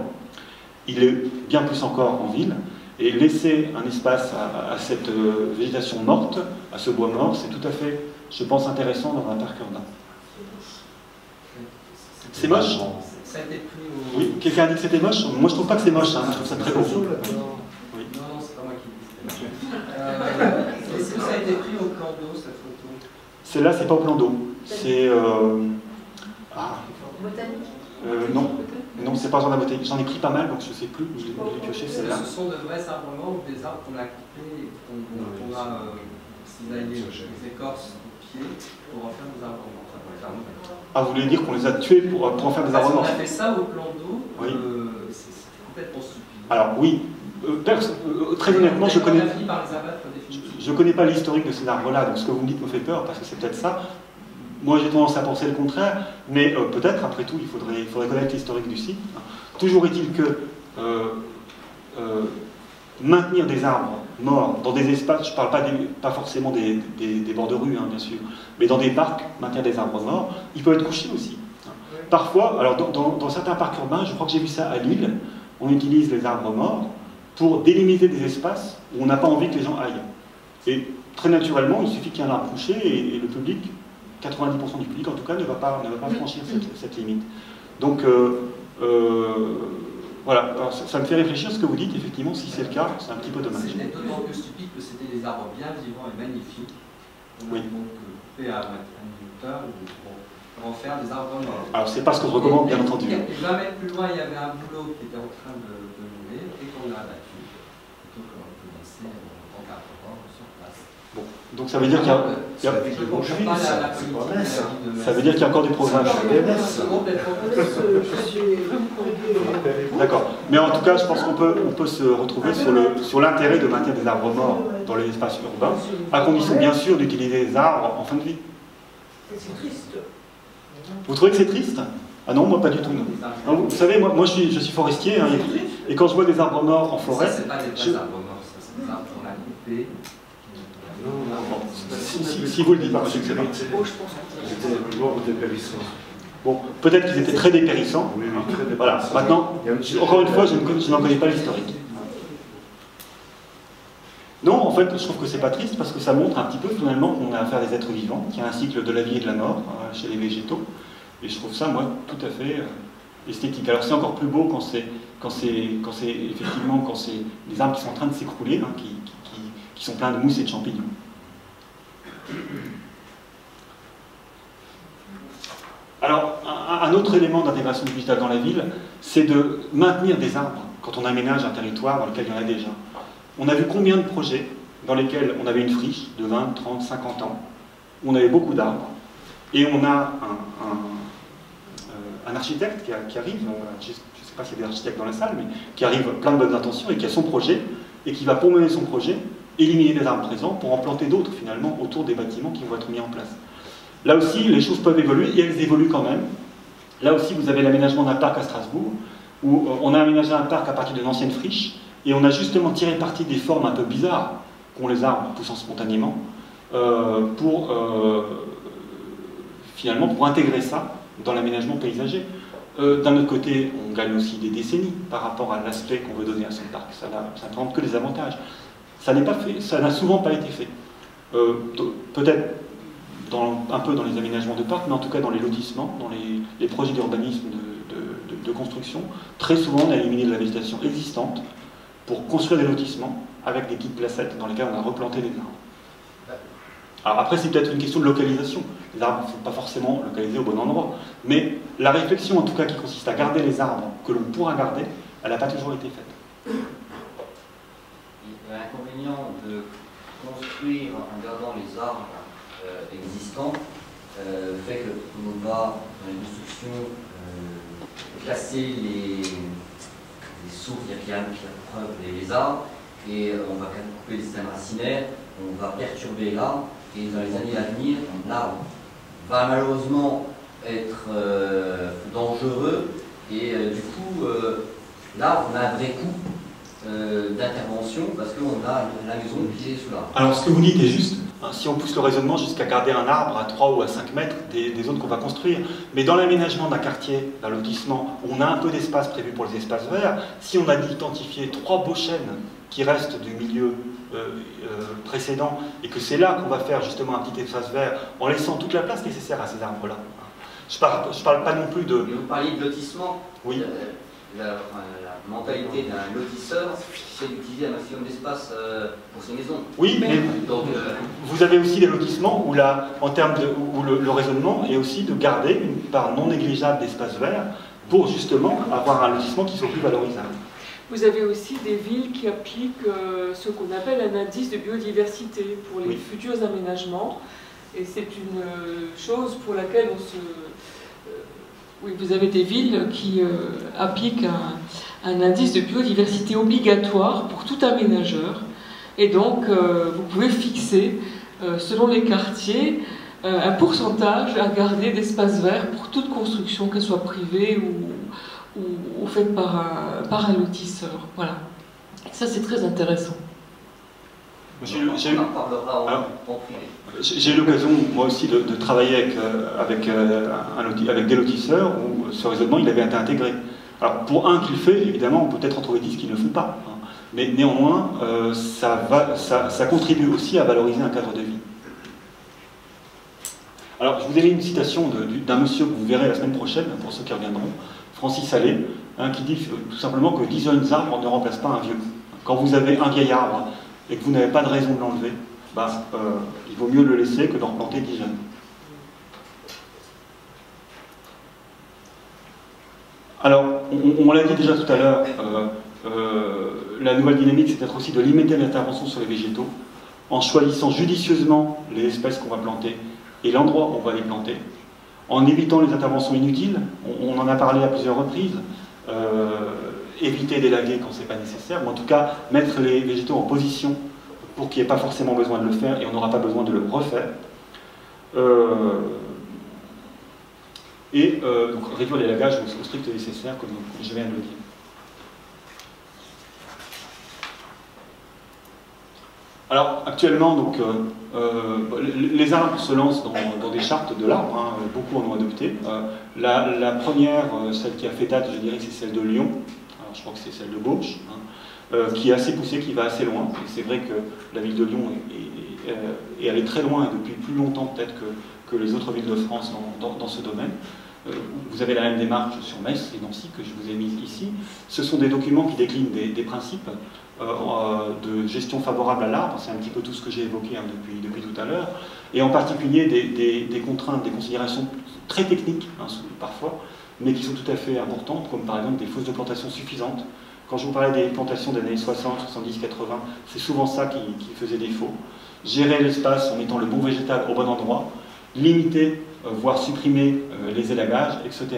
Il est bien plus encore en ville. Et laisser un espace à cette végétation morte, à ce bois mort, c'est tout à fait, je pense, intéressant dans un parc urbain. C'est moche? Ça a été pris au... Oui, quelqu'un a dit que c'était moche? Moi, je trouve pas que c'est moche, hein. Je trouve ça très beau. Oui. Non, c'est pas moi qui dis que c'était moche. Est-ce que ça a été pris au plan d'eau, cette photo? Celle-là, c'est pas au plan d'eau. C'est... Botanique? Non, c'est pas genre de la botanique. J'en ai pris pas mal, donc je sais plus. Je l'ai pioché celle-là. Ce sont de vrais arbres morts ou des arbres qu'on a coupés et qu'on a cisaillés les écorces au pied pour en faire des arbres morts? Ah, vous voulez dire qu'on les a tués pour en faire des arbres morts? On a fait ça au plan d'eau, oui. C'est complètement stupide. Alors oui, très honnêtement, je connais pas l'historique de ces arbres-là, donc ce que vous me dites me fait peur, parce que c'est peut-être ça. Moi j'ai tendance à penser le contraire, mais peut-être, après tout, il faudrait connaître l'historique du site. Toujours est-il que maintenir des arbres morts dans des espaces, je ne parle pas forcément des bords de rue, hein, bien sûr, mais dans des parcs, maintenir des arbres morts, ils peuvent être couchés aussi. Parfois, alors dans certains parcs urbains, je crois que j'ai vu ça à Lille, on utilise les arbres morts pour délimiter des espaces où on n'a pas envie que les gens aillent. Et très naturellement, il suffit qu'il y ait un arbre couché et le public, 90% du public en tout cas, ne va pas franchir cette limite. Donc, voilà, alors, ça me fait réfléchir ce que vous dites, effectivement, si c'est le cas, c'est un petit peu dommage. C'était d'autant plus stupide que c'était des arbres bien vivants et magnifiques. On a donc fait à hauteur pour en faire des arbres morts. Alors, c'est pas ce que je recommande, bien entendu. Et 20 mètres plus loin, il y avait un boulot qui était en train de mourir et qu'on a abattu, plutôt qu'on peut laisser en tant qu'arbre mort sur place. Bon, donc ça veut dire qu'il y a... Ça veut dire qu'il y a encore des programmes. D'accord. Mais en tout cas, je pense qu'on peut se retrouver sur l'intérêt de maintenir des arbres morts dans les espaces urbains, à condition bien sûr d'utiliser les arbres en fin de vie. C'est triste. Vous trouvez que c'est triste? Ah non, moi pas du tout. Non. Vous savez, moi je suis forestier, hein, et quand je vois des arbres morts en forêt... Ça, c'est pas des vrais arbres morts, ça, c'est des arbres qu'on a coupés. Si vous le dites, je ne sais pas. Bon, peut-être qu'ils étaient très dépérissants. Oui, très dépérissants. Voilà, maintenant, encore une fois, je n'en connais pas l'historique. Non, en fait, je trouve que c'est pas triste parce que ça montre un petit peu finalement qu'on a affaire à des êtres vivants, qu'il y a un cycle de la vie et de la mort chez les végétaux. Et je trouve ça, moi, tout à fait esthétique. Alors c'est encore plus beau quand c'est effectivement quand c'est des arbres qui sont en train de s'écrouler, hein, qui sont pleins de mousse et de champignons. Alors, un autre élément d'intégration du digital dans la ville, c'est de maintenir des arbres quand on aménage un territoire dans lequel il y en a déjà. On a vu combien de projets dans lesquels on avait une friche de 20, 30, 50 ans, où on avait beaucoup d'arbres, et on a un architecte qui arrive, je ne sais pas s'il y a des architectes dans la salle, mais qui arrive plein de bonnes intentions et qui a son projet, et qui va, pour mener son projet, éliminer les arbres présents pour en planter d'autres, finalement, autour des bâtiments qui vont être mis en place. Là aussi, les choses peuvent évoluer, et elles évoluent quand même. Là aussi, vous avez l'aménagement d'un parc à Strasbourg, où on a aménagé un parc à partir d'une ancienne friche, et on a justement tiré parti des formes un peu bizarres qu'ont les arbres poussant spontanément, finalement, pour intégrer ça dans l'aménagement paysager. D'un autre côté, on gagne aussi des décennies par rapport à l'aspect qu'on veut donner à ce parc. Ça ne prend que des avantages. Ça n'est pas fait, ça n'a souvent pas été fait. Peut-être un peu dans les aménagements de parcs, mais en tout cas dans les lotissements, dans les projets d'urbanisme de construction. Très souvent, on a éliminé de la végétation existante pour construire des lotissements avec des petites placettes dans lesquelles on a replanté des arbres. Alors après, c'est peut-être une question de localisation. Les arbres ne sont pas forcément localisés au bon endroit. Mais la réflexion, en tout cas, qui consiste à garder les arbres que l'on pourra garder, elle n'a pas toujours été faite. L'inconvénient de construire en gardant les arbres existants fait qu'on va, dans les constructions, classer les sources qui empruntent les arbres, et on va couper les systèmes racinaires, on va perturber l'arbre, et dans les années à venir, l'arbre va malheureusement être dangereux, et du coup, l'arbre a un vrai coût d'intervention parce qu'on a la maison qui est sous l'arbre. Alors ce que vous dites est juste, hein, si on pousse le raisonnement jusqu'à garder un arbre à 3 ou à 5 mètres des zones qu'on va construire, mais dans l'aménagement d'un quartier, d'un lotissement, on a un peu d'espace prévu pour les espaces verts. Si on a identifié 3 beaux chênes qui restent du milieu précédent, et que c'est là qu'on va faire justement un petit espace vert en laissant toute la place nécessaire à ces arbres-là. Je parle pas non plus de... Mais vous parliez de lotissement. Oui. La mentalité d'un lotisseur, c'est d'utiliser un maximum d'espace pour ses maisons. Oui, mais donc, vous avez aussi des lotissements où, en termes où le raisonnement est aussi de garder une part non négligeable d'espace vert pour justement avoir un lotissement qui soit plus valorisable. Vous avez aussi des villes qui appliquent ce qu'on appelle un indice de biodiversité pour les futurs aménagements. Et c'est une chose pour laquelle on se... oui, vous avez des villes qui appliquent un indice de biodiversité obligatoire pour tout aménageur. Et donc, vous pouvez fixer, selon les quartiers, un pourcentage à garder d'espace vert pour toute construction, qu'elle soit privée ou faite par un lotisseur. Voilà. Ça, c'est très intéressant. on en parlera en privé. J'ai eu l'occasion, moi aussi, de travailler avec des lotisseurs où ce raisonnement il avait été intégré. Alors, pour un qui le fait, évidemment, on peut peut-être en trouver 10 qui ne le font pas. Hein. Mais néanmoins, ça contribue aussi à valoriser un cadre de vie. Alors, je vous ai mis une citation d'un monsieur que vous verrez la semaine prochaine, pour ceux qui reviendront, Francis Allais, hein, qui dit tout simplement que 10 jeunes arbres ne remplacent pas un vieux. Quand vous avez un vieil arbre et que vous n'avez pas de raison de l'enlever, il vaut mieux le laisser que d'en replanter 10 jeunes. Alors, on l'a dit déjà tout à l'heure, la nouvelle dynamique, c'est peut-être aussi de limiter l'intervention sur les végétaux, en choisissant judicieusement les espèces qu'on va planter et l'endroit où on va les planter, en évitant les interventions inutiles, on en a parlé à plusieurs reprises, éviter d'élaguer quand ce n'est pas nécessaire, ou en tout cas mettre les végétaux en position pour qu'il n'y ait pas forcément besoin de le faire et on n'aura pas besoin de le refaire. Donc réduire l'élagage au strict nécessaire, comme je viens de le dire. Alors actuellement, donc, les arbres se lancent dans des chartes de l'arbre, hein, beaucoup en ont adopté. La première, celle qui a fait date, je dirais que c'est celle de Lyon, alors, je crois que c'est celle de Bauche, hein, qui est assez poussé, qui va assez loin. Et c'est vrai que la ville de Lyon est allée très loin et depuis plus longtemps peut-être que les autres villes de France dans ce domaine. Vous avez la même démarche sur Metz et Nancy que je vous ai mise ici. Ce sont des documents qui déclinent des principes de gestion favorable à l'arbre. C'est un petit peu tout ce que j'ai évoqué depuis tout à l'heure. Et en particulier des contraintes, des considérations très techniques parfois, mais qui sont tout à fait importantes, comme par exemple des fausses de plantation suffisantes. Quand je vous parlais des plantations des années 60, 70, 80, c'est souvent ça qui faisait défaut. Gérer l'espace en mettant le bon végétal au bon endroit, limiter, voire supprimer les élagages, etc.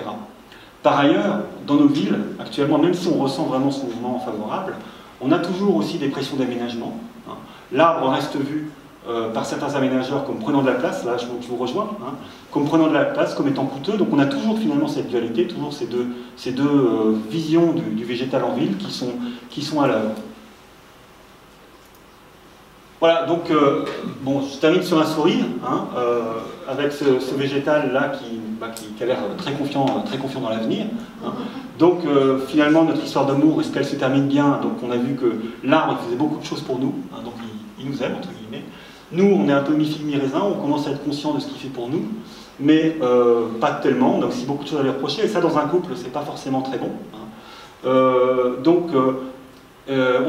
Par ailleurs, dans nos villes, actuellement, même si on ressent vraiment ce mouvement favorable, on a toujours aussi des pressions d'aménagement. L'arbre reste vu par certains aménageurs comme prenant de la place, là je vous rejoins, comme prenant de la place, comme étant coûteux. Donc on a toujours finalement cette dualité, toujours ces deux visions du végétal en ville qui sont à l'œuvre. Voilà, donc bon, je termine sur un sourire, avec ce végétal-là qui a l'air très confiant dans l'avenir. Donc finalement, notre histoire d'amour, est-ce qu'elle se termine bien? Donc on a vu que l'arbre faisait beaucoup de choses pour nous, donc il nous aime, entre guillemets. Nous, on est un peu mi-figue, mi-raisin, on commence à être conscient de ce qu'il fait pour nous, mais pas tellement, on a aussi beaucoup de choses à lui reprocher, et ça dans un couple, c'est pas forcément très bon. On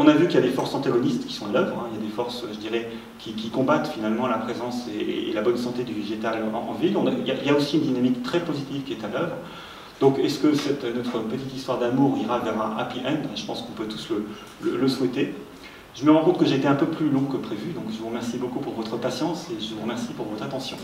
a vu qu'il y a des forces antagonistes qui sont à l'œuvre, il y a des forces, je dirais, qui combattent finalement la présence et la bonne santé du végétal en ville. Il y a aussi une dynamique très positive qui est à l'œuvre. Donc est-ce que notre petite histoire d'amour ira vers un happy end? Je pense qu'on peut tous le souhaiter. Je me rends compte que j'ai été un peu plus long que prévu, donc je vous remercie beaucoup pour votre patience et je vous remercie pour votre attention.